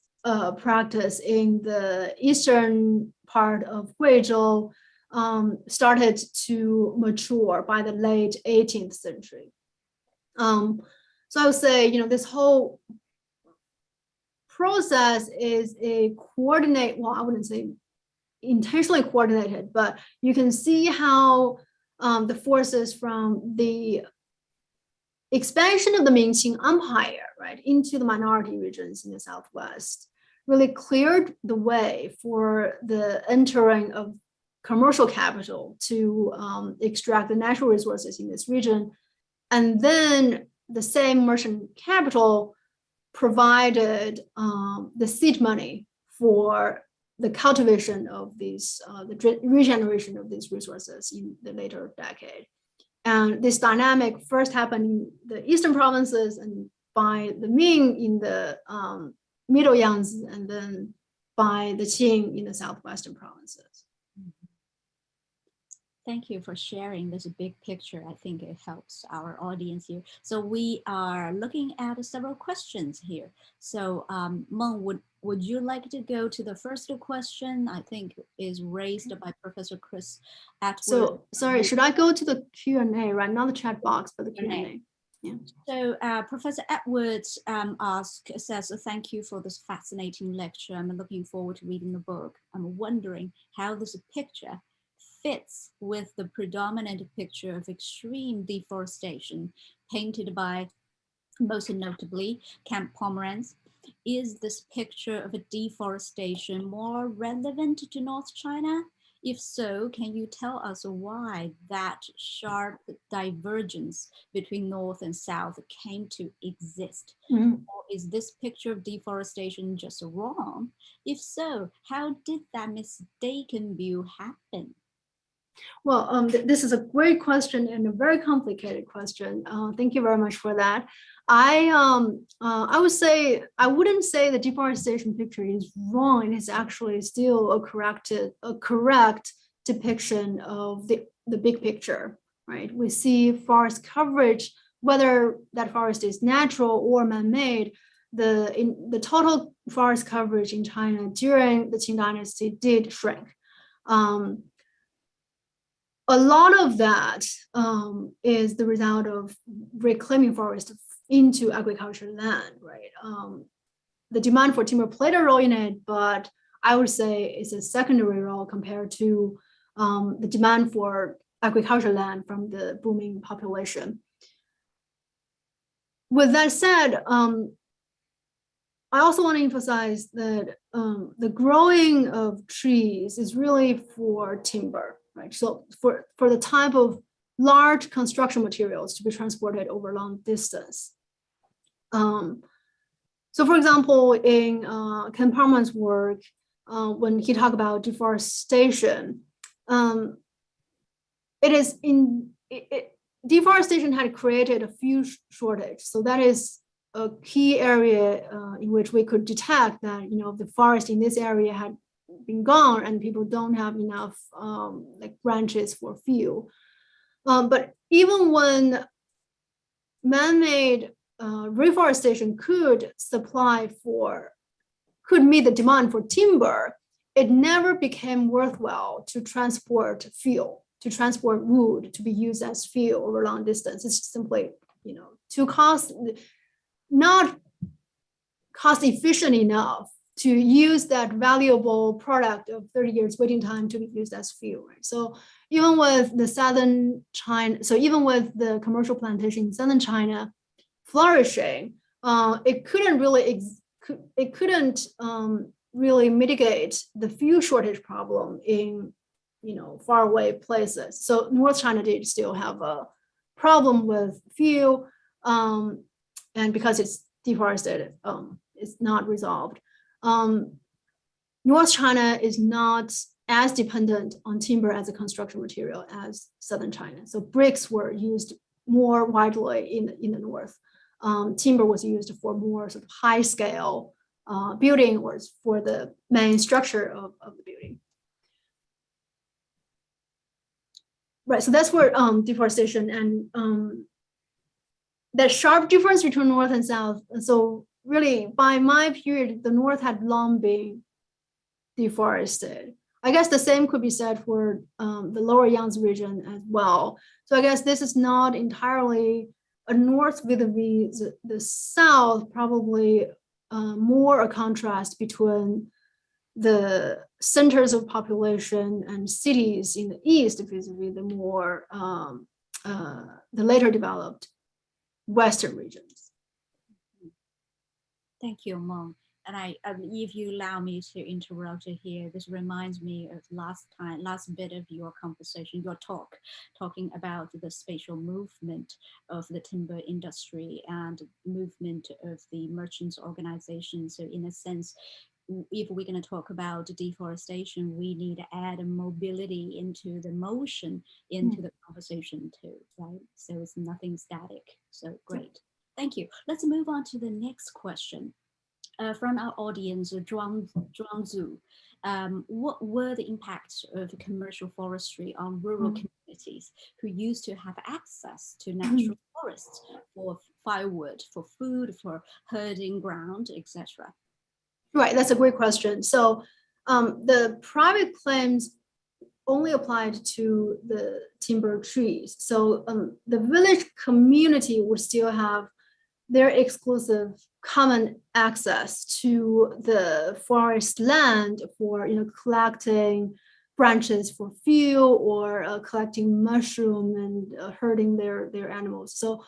practice in the eastern part of Guizhou started to mature by the late 18th century. So I would say, this whole process is a well, I wouldn't say intentionally coordinated, but you can see how the forces from the expansion of the Ming-Qing Empire, right, into the minority regions in the Southwest really cleared the way for the entering of commercial capital to extract the natural resources in this region. And then the same merchant capital provided the seed money for the cultivation of these, the regeneration of these resources in the later decade. And this dynamic first happened in the eastern provinces and by the Ming in the middle Yangtze, and then by the Qing in the southwestern provinces. Thank you for sharing this big picture. I think it helps our audience here. So we are looking at several questions here. So Meng, would you like to go to the first question? I think is raised by Professor Chris Atwood. So sorry, should I go to the Q&A, right? Not the chat box, but the Q&A. Yeah. So Professor Edwards says, thank you for this fascinating lecture. I'm looking forward to reading the book. I'm wondering how this picture fits with the predominant picture of extreme deforestation painted by, most notably, Camp Pomeranz. Is this picture of a deforestation more relevant to North China? If so, can you tell us why that sharp divergence between North and South came to exist? Mm-hmm. Or is this picture of deforestation just wrong? If so, how did that mistaken view happen? Well, this is a great question and a very complicated question. Thank you very much for that. I would say, I wouldn't say the deforestation picture is wrong. It is actually still a correct depiction of the big picture, right? We see forest coverage, whether that forest is natural or man-made, the total forest coverage in China during the Qing Dynasty did shrink. A lot of that is the result of reclaiming forest into agricultural land, right? The demand for timber played a role in it, but I would say it's a secondary role compared to the demand for agricultural land from the booming population. With that said, I also want to emphasize that the growing of trees is really for timber, right? So for the type of large construction materials to be transported over long distance. So for example, in Ken Parman's work, when he talked about deforestation, deforestation had created a fuel shortage. So that is a key area in which we could detect that, the forest in this area had been gone and people don't have enough like branches for fuel. But even when man-made reforestation could meet the demand for timber, it never became worthwhile to transport fuel, to transport wood to be used as fuel over long distance. It's simply, not cost efficient enough to use that valuable product of 30 years waiting time to be used as fuel. Right? So even with the southern China, even with the commercial plantation in southern China flourishing, it couldn't really mitigate the fuel shortage problem in faraway places. So North China did still have a problem with fuel, and because it's deforested, it's not resolved. North China is not as dependent on timber as a construction material as southern China. So bricks were used more widely in the north. Timber was used for more sort of high scale building or for the main structure of the building. Right, so that's where deforestation and that sharp difference between north and south. So really, by my period, the north had long been deforested. I guess the same could be said for the lower Yangtze region as well. So I guess this is not entirely a north vis-a-vis the south, probably more a contrast between the centers of population and cities in the east vis-a-vis the more the later developed western regions. Thank you, Meng. And if you allow me to interrupt here, this reminds me of last bit of your conversation, your talking about the spatial movement of the timber industry and movement of the merchants organization. So in a sense, if we're going to talk about deforestation, we need to add a mobility into the motion into the conversation too, right? So it's nothing static. So great. Thank you. Let's move on to the next question. From our audience, Zhang Zhu, what were the impacts of commercial forestry on rural communities who used to have access to natural forests for firewood, for food, for herding ground, etc.? Right, that's a great question. So the private claims only applied to the timber trees. So the village community would still have their exclusive common access to the forest land for collecting branches for fuel or collecting mushroom and herding their animals. So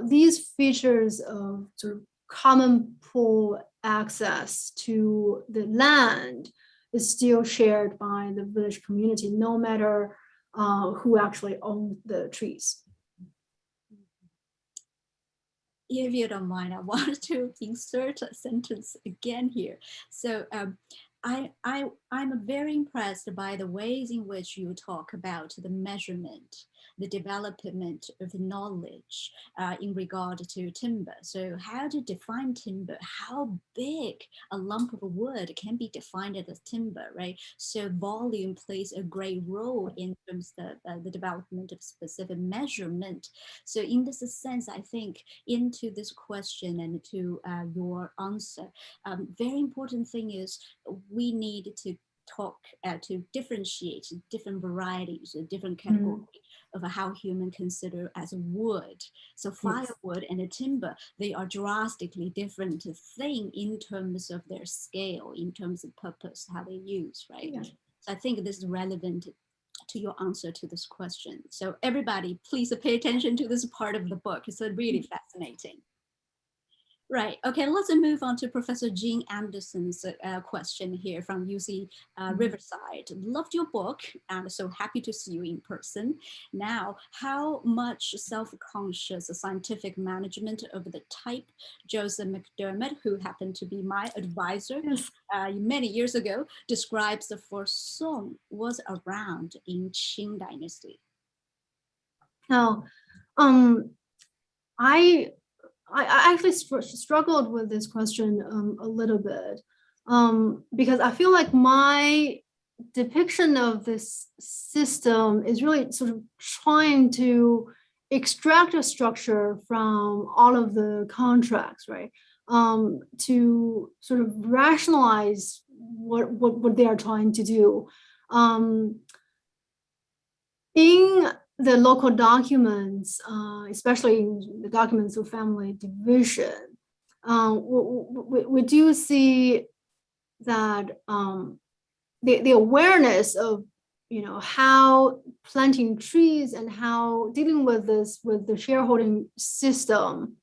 these features of sort of common pool access to the land is still shared by the village community, no matter who actually owns the trees. If you don't mind, I want to insert a sentence again here. So I'm very impressed by the ways in which you talk about the measurement, the development of the knowledge in regard to timber. So how to define timber, how big a lump of wood can be defined as timber, right? So volume plays a great role in terms of the development of specific measurement. So in this sense, I think into this question and to your answer, very important thing is we need to talk to differentiate different varieties, different categories of how human consider as wood. So firewood and a timber, they are drastically different thing in terms of their scale, in terms of purpose, how they use, right? Yeah. So I think this is relevant to your answer to this question. So everybody, please pay attention to this part of the book. It's really fascinating. Right. Okay, let's move on to Professor Jean Anderson's question here from UC Riverside. Loved your book and so happy to see you in person. Now, how much self-conscious scientific management of the type Joseph McDermott, who happened to be my advisor many years ago, describes for Song was around in Qing Dynasty? Now, I actually struggled with this question a little bit because I feel like my depiction of this system is really sort of trying to extract a structure from all of the contracts, right? To sort of rationalize what they are trying to do. In the local documents, especially in the documents of family division, we do see that the awareness of how planting trees and how dealing with this with the shareholding system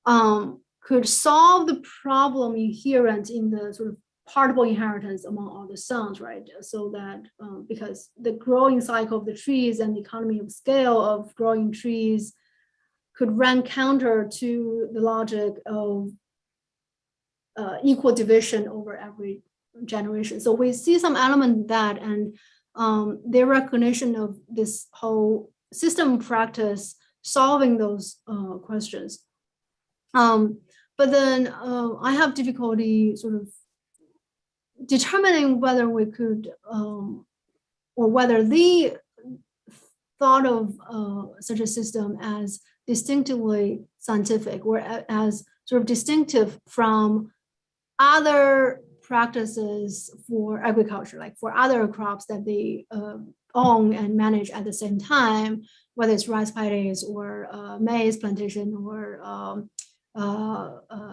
could solve the problem inherent in the sort of partible inheritance among all the sons, right? So that because the growing cycle of the trees and the economy of scale of growing trees could run counter to the logic of equal division over every generation. So we see some element of that, and their recognition of this whole system practice solving those questions. But then I have difficulty sort of determining whether we could or whether the thought of such a system as distinctively scientific or as sort of distinctive from other practices for agriculture, like for other crops that they own and manage at the same time, whether it's rice paddies or maize plantation or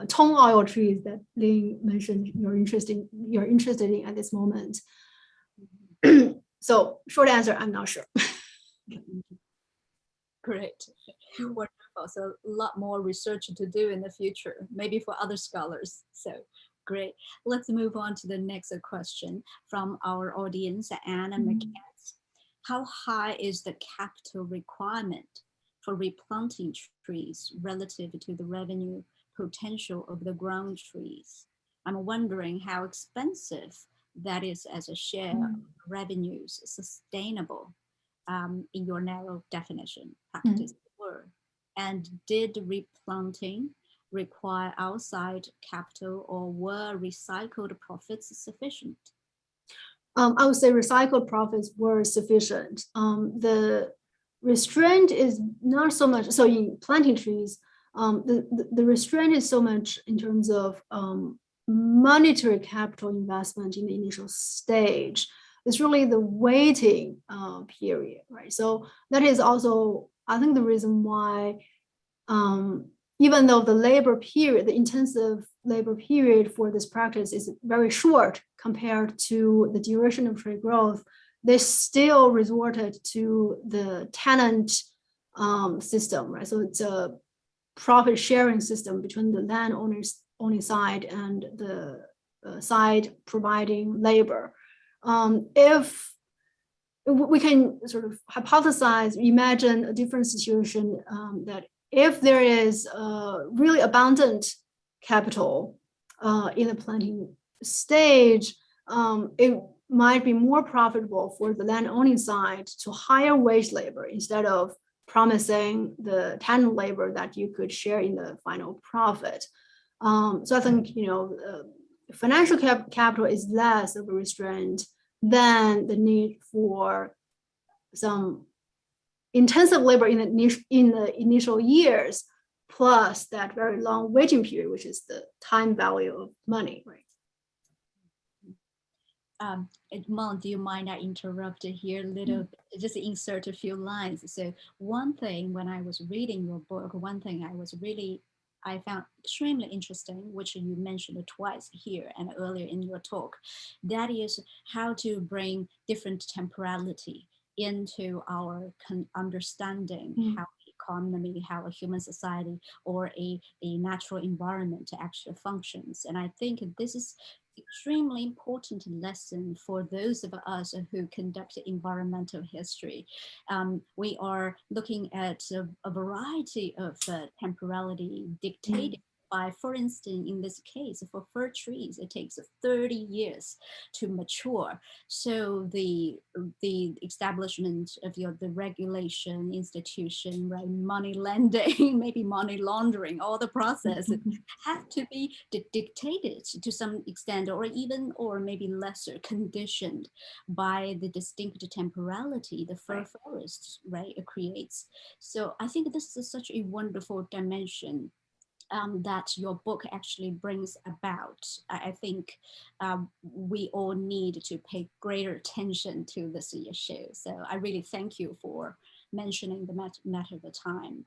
tong oil trees that Ling mentioned you're interested in at this moment. So short answer, I'm not sure. Great. Wonderful. So a lot more research to do in the future, maybe for other scholars. So great. Let's move on to the next question from our audience, Anna McCants. How high is the capital requirement for replanting trees relative to the revenue potential of the grown trees? I'm wondering how expensive that is as a share of revenues sustainable in your narrow definition practice were? And did replanting require outside capital or were recycled profits sufficient? I would say recycled profits were sufficient. The restraint is not so much, so in planting trees, the restraint is so much in terms of monetary capital investment in the initial stage. It's really the waiting period, right? So that is also, I think, the reason why even though the labor period, the intensive labor period for this practice is very short compared to the duration of tree growth, they still resorted to the tenant system, right? So it's a profit sharing system between the landowners owning side and the side providing labor. If we can sort of hypothesize, imagine a different situation that if there is really abundant capital in the planting stage, it might be more profitable for the land owning side to hire wage labor instead of promising the tenant labor that you could share in the final profit. So I think, financial capital is less of a restraint than the need for some intensive labor in the initial years, plus that very long waiting period, which is the time value of money, right? Meng, do you mind I interrupt here a little bit, just insert a few lines? So one thing when I was reading your book, one thing I found extremely interesting, which you mentioned twice here and earlier in your talk, that is how to bring different temporality into our understanding how economy, how a human society or a natural environment actually functions. And I think this is extremely important lesson for those of us who conduct environmental history. We are looking at a variety of temporality dictated by, for instance, in this case, for fir trees, it takes 30 years to mature. So the establishment of the regulation institution, right, money lending, maybe money laundering, all the processes have to be dictated to some extent, or maybe lesser conditioned by the distinct temporality the fir forest, right, creates. So I think this is such a wonderful dimension that your book actually brings about. I think we all need to pay greater attention to this issue. So I really thank you for mentioning the matter of the time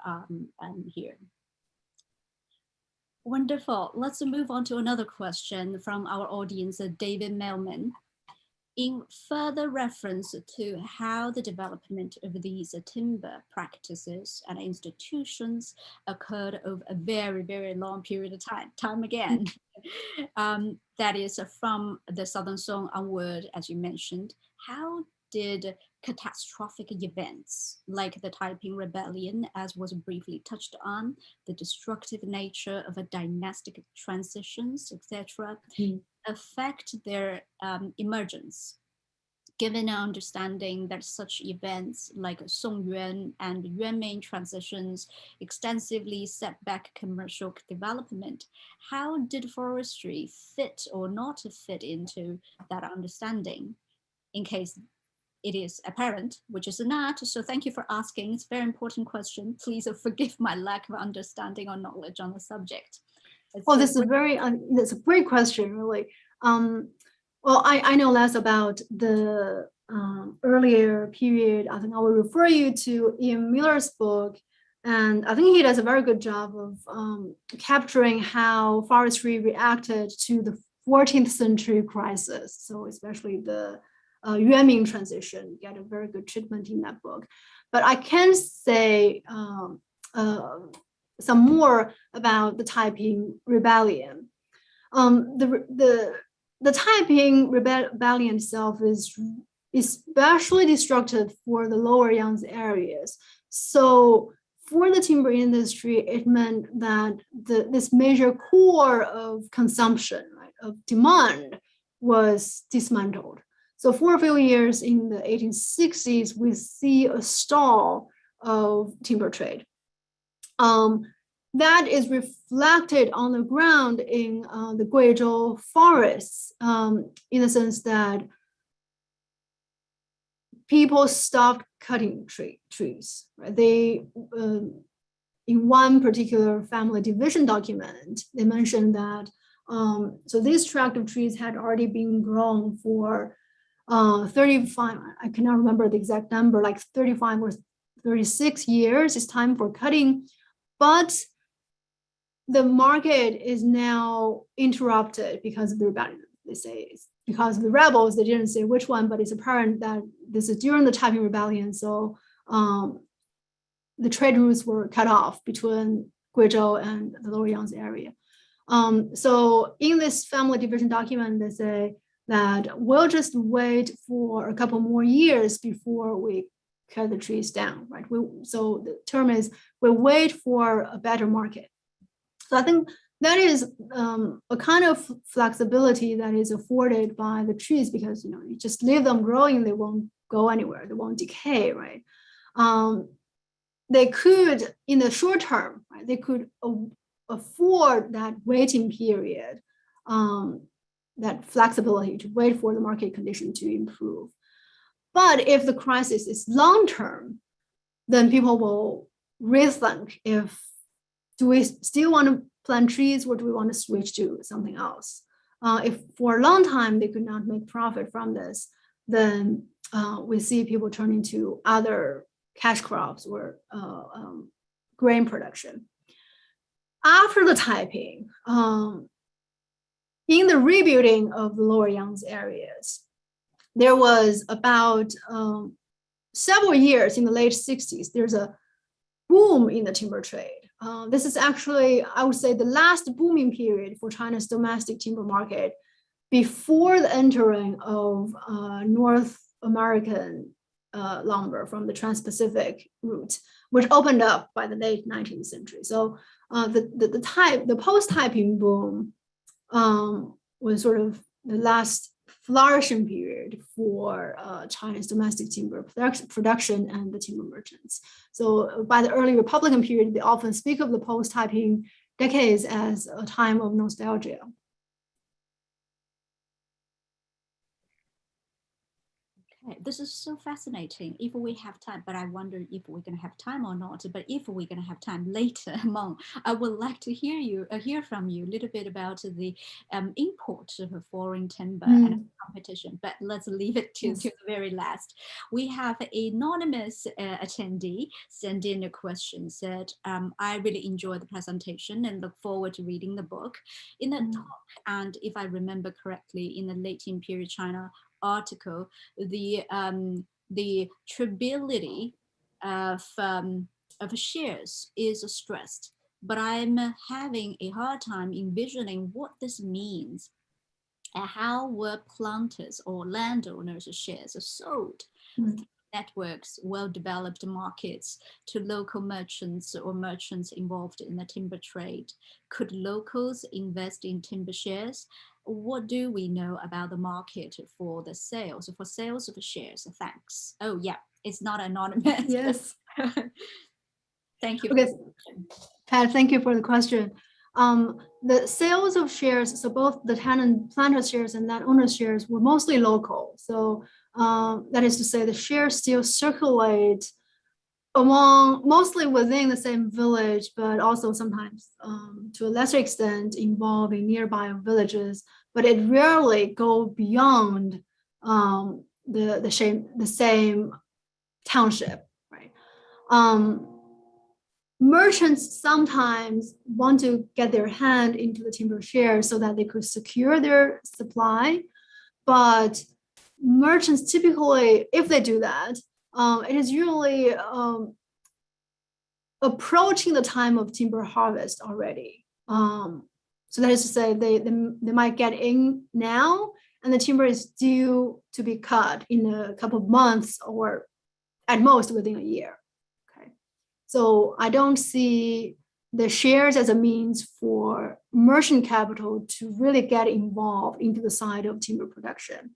here. Wonderful. Let's move on to another question from our audience, David Melman. In further reference to how the development of these timber practices and institutions occurred over a very, very long period of time again. That is from the Southern Song onward, as you mentioned, how did catastrophic events like the Taiping Rebellion, as was briefly touched on, the destructive nature of a dynastic transitions, etc., affect their emergence, given our understanding that such events like Song Yuan and Yuanming transitions extensively set back commercial development? How did forestry fit or not fit into that understanding? In case it is apparent, which is not. So thank you for asking. It's a very important question. Please forgive my lack of understanding or knowledge on the subject. Well, this is that's a great question, really. Well, I know less about the earlier period. I think I will refer you to Ian Miller's book, and I think he does a very good job of capturing how forestry reacted to the 14th century crisis. So especially the Yuanming transition, get a very good treatment in that book. But I can say some more about the Taiping Rebellion. The Taiping Rebellion itself is especially destructive for the lower Yangtze areas. So for the timber industry, it meant that this major core of consumption, right, of demand, was dismantled. So for a few years in the 1860s, we see a stall of timber trade. That is reflected on the ground in the Guizhou forests, in the sense that people stopped cutting trees. Right? They, in one particular family division document, they mentioned that so this tract of trees had already been grown for 35, I cannot remember the exact number, like 35 or 36 years. It's time for cutting. But the market is now interrupted because of the rebellion. They say it's because of the rebels. They didn't say which one, but it's apparent that this is during the Taiping Rebellion. So the trade routes were cut off between Guizhou and the Lower Yangtze area. So in this family division document, they say that we'll just wait for a couple more years before we cut the trees down, right? So the term is we wait for a better market. So I think that is a kind of flexibility that is afforded by the trees, because you just leave them growing, they won't go anywhere, they won't decay, right? They could, in the short term, right, they could afford that waiting period, that flexibility to wait for the market condition to improve. But if the crisis is long term, then people will rethink do we still want to plant trees, or do we want to switch to something else? If for a long time they could not make profit from this, then we see people turning to other cash crops or grain production. After the Taiping, in the rebuilding of the Lower Yangtze areas, there was about several years in the late 60s, there's a boom in the timber trade. This is actually, I would say, the last booming period for China's domestic timber market before the entering of North American lumber from the Trans-Pacific route, which opened up by the late 19th century. So the post-Taiping boom was sort of the last flourishing period for China's domestic timber production and the timber merchants. So by the early Republican period, they often speak of the post-Taiping decades as a time of nostalgia. Okay, this is so fascinating. If we have time, but I wonder if we're going to have time or not. But if we're going to have time later, Meng, I would like to hear from you a little bit about the import of foreign timber and competition. But let's leave it to the very last. We have an anonymous attendee send in a question. Said, I really enjoyed the presentation and look forward to reading the book. In the talk, and if I remember correctly, in the late period China article, the tradability of shares is stressed, but I'm having a hard time envisioning what this means and how were planters or landowners' shares sold networks, well-developed markets to local merchants or merchants involved in the timber trade. Could locals invest in timber shares? What do we know about the market for sales of shares? Thanks. Oh yeah, it's not anonymous. Yes. Thank you. Okay, Pat, thank you for the question. The sales of shares, so both the tenant planter shares and landowner shares, were mostly local. So That is to say, the shares still circulate among mostly within the same village, but also sometimes to a lesser extent involving nearby villages. But it rarely go beyond the same township, right? Merchants sometimes want to get their hand into the timber shares so that they could secure their supply, but merchants typically, if they do that, it is usually approaching the time of timber harvest already. So that is to say, they might get in now, and the timber is due to be cut in a couple of months or at most within a year. Okay, so I don't see the shares as a means for merchant capital to really get involved into the side of timber production.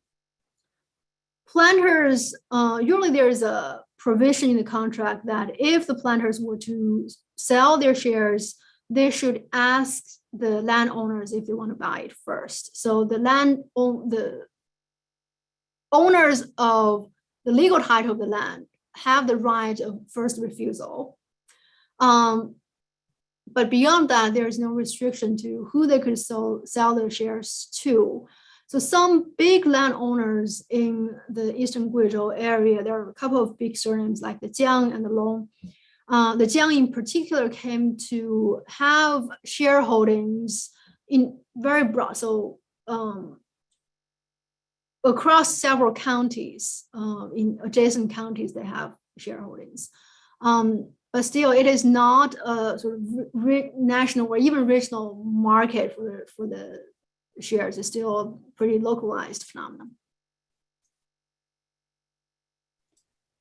Planters, usually there is a provision in the contract that if the planters were to sell their shares, they should ask the landowners if they want to buy it first. So the owners of the legal title of the land have the right of first refusal. But beyond that, there is no restriction to who they could sell their shares to. So some big landowners in the Eastern Guizhou area, there are a couple of big surnames like the Zhang and the Long. The Jiang in particular came to have shareholdings in very broad, so across several counties, in adjacent counties, they have shareholdings. But still, it is not a sort of national or even regional market for the shares. It's still a pretty localized phenomenon.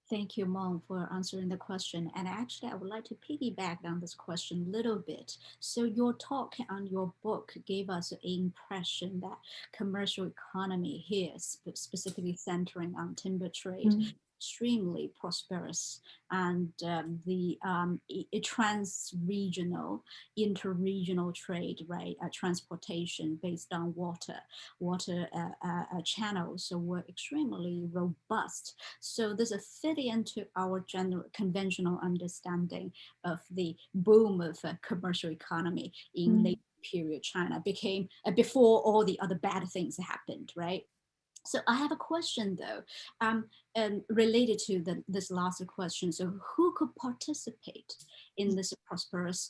Thank you, Meng, for answering the question. And actually, I would like to piggyback on this question a little bit. So your talk on your book gave us an impression that commercial economy here, specifically centering on timber trade, extremely prosperous, and the trans-regional, inter-regional trade, right, transportation based on water channels were extremely robust. So this fit into our general conventional understanding of the boom of commercial economy in late period China became before all the other bad things happened, right? So I have a question though, and related to this last question. So who could participate in this prosperous,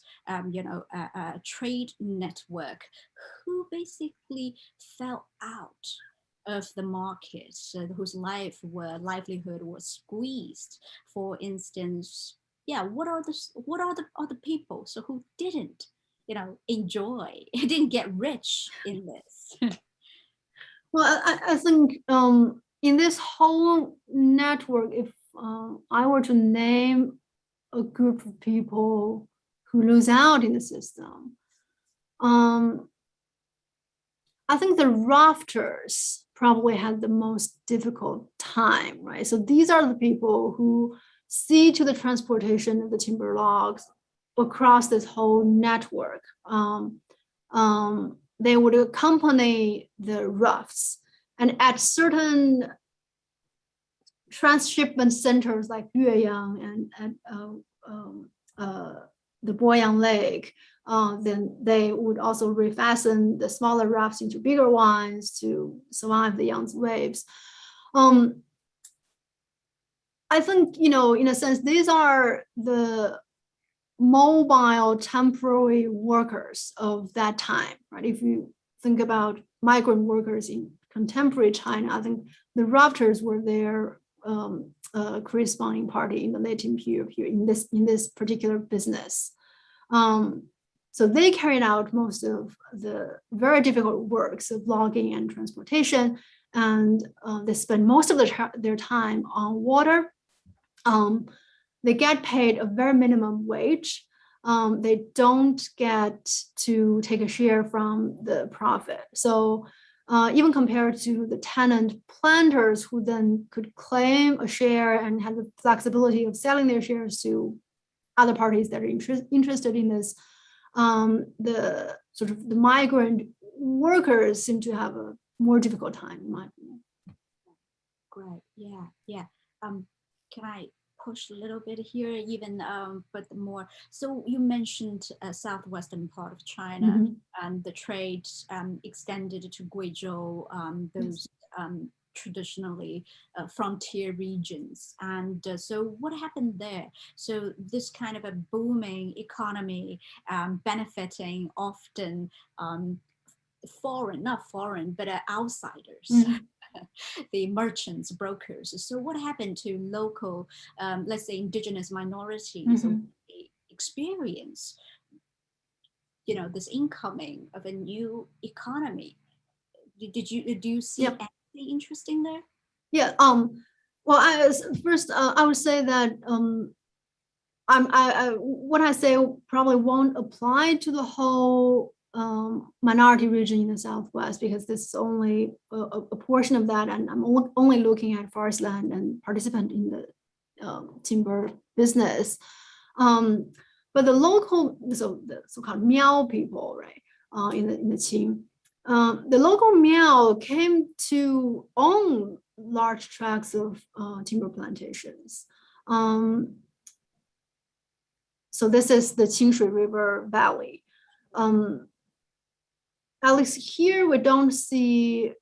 trade network? Who basically fell out of the market, whose livelihood was squeezed? For instance, what are the people? So who didn't, enjoy, didn't get rich in this? Well, I think in this whole network, if I were to name a group of people who lose out in the system, I think the rafters probably had the most difficult time, right? So these are the people who see to the transportation of the timber logs across this whole network. They would accompany the roughs, and at certain transshipment centers like Yueyang and the Boyang Lake, then they would also refasten the smaller rafts into bigger ones to survive the Yangtze waves. I think, in a sense, these are the mobile temporary workers of that time, right? If you think about migrant workers in contemporary China, I think the rafters were their corresponding party in the latent period in this particular business. So they carried out most of the very difficult works of logging and transportation, and they spend most of their time on water. They get paid a very minimum wage. They don't get to take a share from the profit. So even compared to the tenant planters who then could claim a share and have the flexibility of selling their shares to other parties that are interested in this, the sort of the migrant workers seem to have a more difficult time, in my opinion. Great. Yeah. Yeah. Can I push a little bit here, even but more? So you mentioned southwestern part of China, Mhm. and the trade extended to Guizhou, Yes. those traditionally frontier regions. And so what happened there? So this kind of a booming economy, benefiting often foreign, not foreign, but outsiders, Mhm. the merchants, brokers. So what happened to local, let's say, indigenous minorities Mhm. experience, this incoming of a new economy? Do you see Yep. anything interesting there? Yeah. Well, first, I would say that what I say probably won't apply to the whole minority region in the Southwest, because this is only a portion of that, and I'm only looking at forest land and participant in the timber business. Um, but the local, so the so-called Miao people, right, in the Qing, the local Miao came to own large tracts of timber plantations. Um, so this is the Qingshui River Valley. Um, at least here, we don't see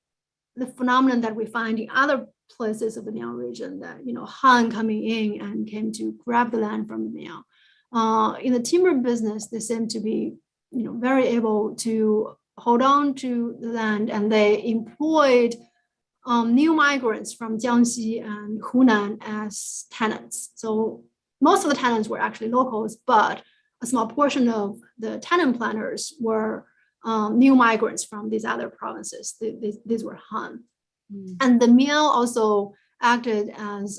the phenomenon that we find in other places of the Miao region, that Han coming in and came to grab the land from the Miao. In the timber business, they seem to be very able to hold on to the land, and they employed new migrants from Jiangxi and Hunan as tenants. So most of the tenants were actually locals, but a small portion of the tenant planners were new migrants from these other provinces. These were Han. Mm. And the Miao also acted as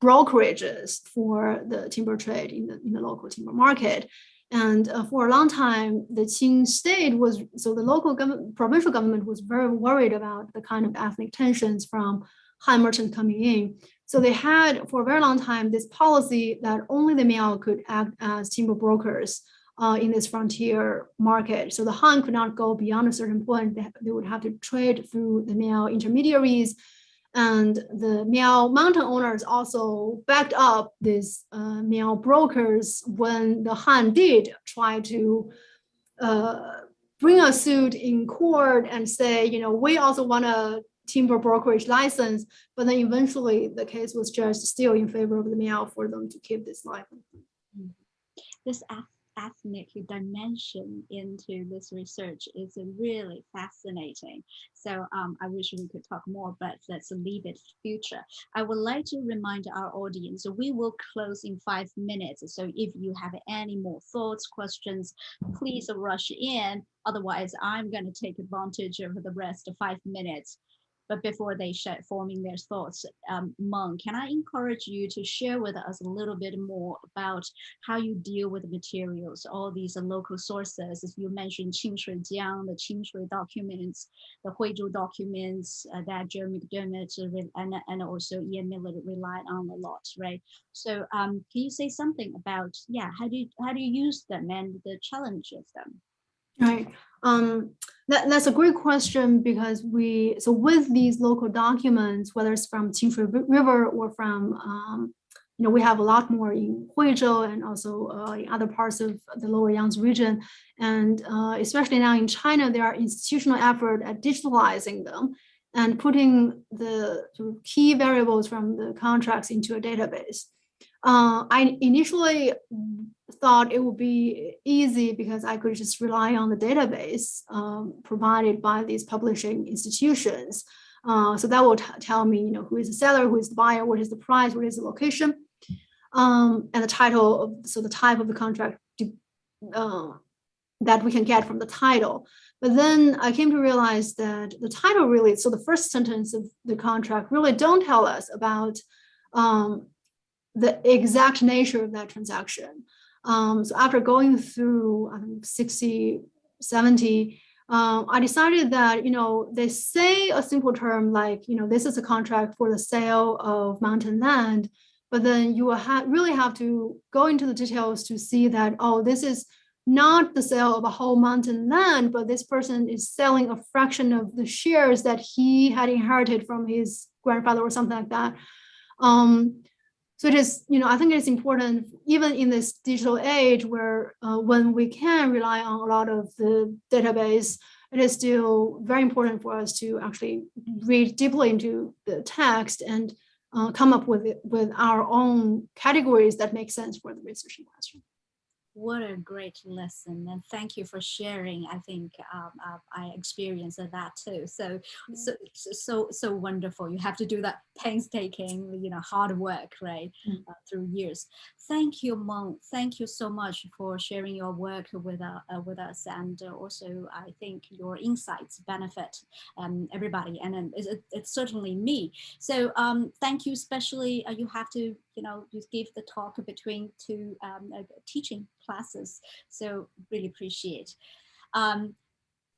brokerages for the timber trade in the local timber market. And for a long time, the Qing state was, so the local government, provincial government was very worried about the kind of ethnic tensions from Han merchants coming in. So they had, for a very long time, this policy that only the Miao could act as timber brokers in this frontier market. So the Han could not go beyond a certain point. They would have to trade through the Miao intermediaries, and the Miao mountain owners also backed up these Miao brokers when the Han did try to bring a suit in court and say, we also want a timber brokerage license. But then eventually the case was judged still in favor of the Miao for them to keep this license. This ethnic dimension into this research is really fascinating. So I wish we could talk more, but let's leave it for future. I would like to remind our audience, we will close in 5 minutes. So if you have any more thoughts, questions, please rush in. Otherwise, I'm going to take advantage of the rest of 5 minutes. But before they start forming their thoughts, Meng, can I encourage you to share with us a little bit more about how you deal with the materials, all these local sources? As you mentioned, Qingshui Jiang, the Qingshui documents, the Huizhou documents that Jeremy McDermott and also Ian Miller relied on a lot, right? So can you say something about, how do you use them and the challenge of them? Right. That's a great question, because so with these local documents, whether it's from Qingshui River or from, we have a lot more in Huizhou and also in other parts of the Lower Yangtze region. And especially now in China, there are institutional effort at digitalizing them and putting the sort of key variables from the contracts into a database. I initially thought it would be easy because I could just rely on the database provided by these publishing institutions. So that will tell me, who is the seller, who is the buyer, what is the price, what is the location, and the title of, so the type of the contract that we can get from the title. But then I came to realize that the title really, so the first sentence of the contract really don't tell us about the exact nature of that transaction. So after going through, I think 60, 70, I decided that, they say a simple term like, this is a contract for the sale of mountain land, but then you will really have to go into the details to see that, oh, this is not the sale of a whole mountain land, but this person is selling a fraction of the shares that he had inherited from his grandfather or something like that. So it is, I think it's important, even in this digital age where when we can rely on a lot of the database, it is still very important for us to actually read deeply into the text and come up with our own categories that make sense for the research in question. What a great lesson, and thank you for sharing. I think I experienced that too. So wonderful. You have to do that painstaking, hard work, right, through years. Thank you, Meng. Thank you so much for sharing your work with us, and also I think your insights benefit everybody, and it's certainly me. So thank you, especially you have to, you give the talk between two teaching classes. So really appreciate.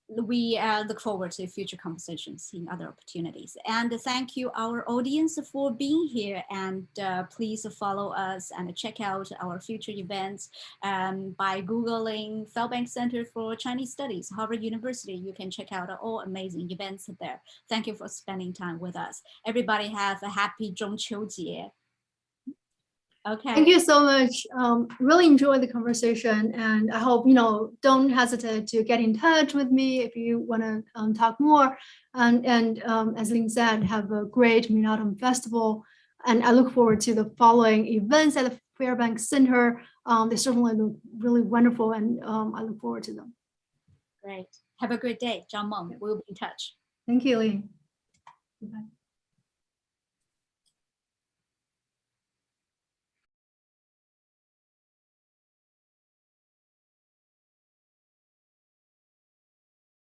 We look forward to future conversations in other opportunities. And thank you our audience for being here, and please follow us and check out our future events by Googling Fairbanks Center for Chinese Studies, Harvard University. You can check out all amazing events there. Thank you for spending time with us. Everybody have a happy 中秋节. Okay. Thank you so much. Really enjoyed the conversation, and I hope don't hesitate to get in touch with me if you want to talk more. And as Lynn said, have a great Mid-Autumn Festival, and I look forward to the following events at the Fairbanks Center. They certainly look really wonderful, and I look forward to them. Great. Have a great day, Zhang Meng. We'll be in touch. Thank you, Lynn. Bye.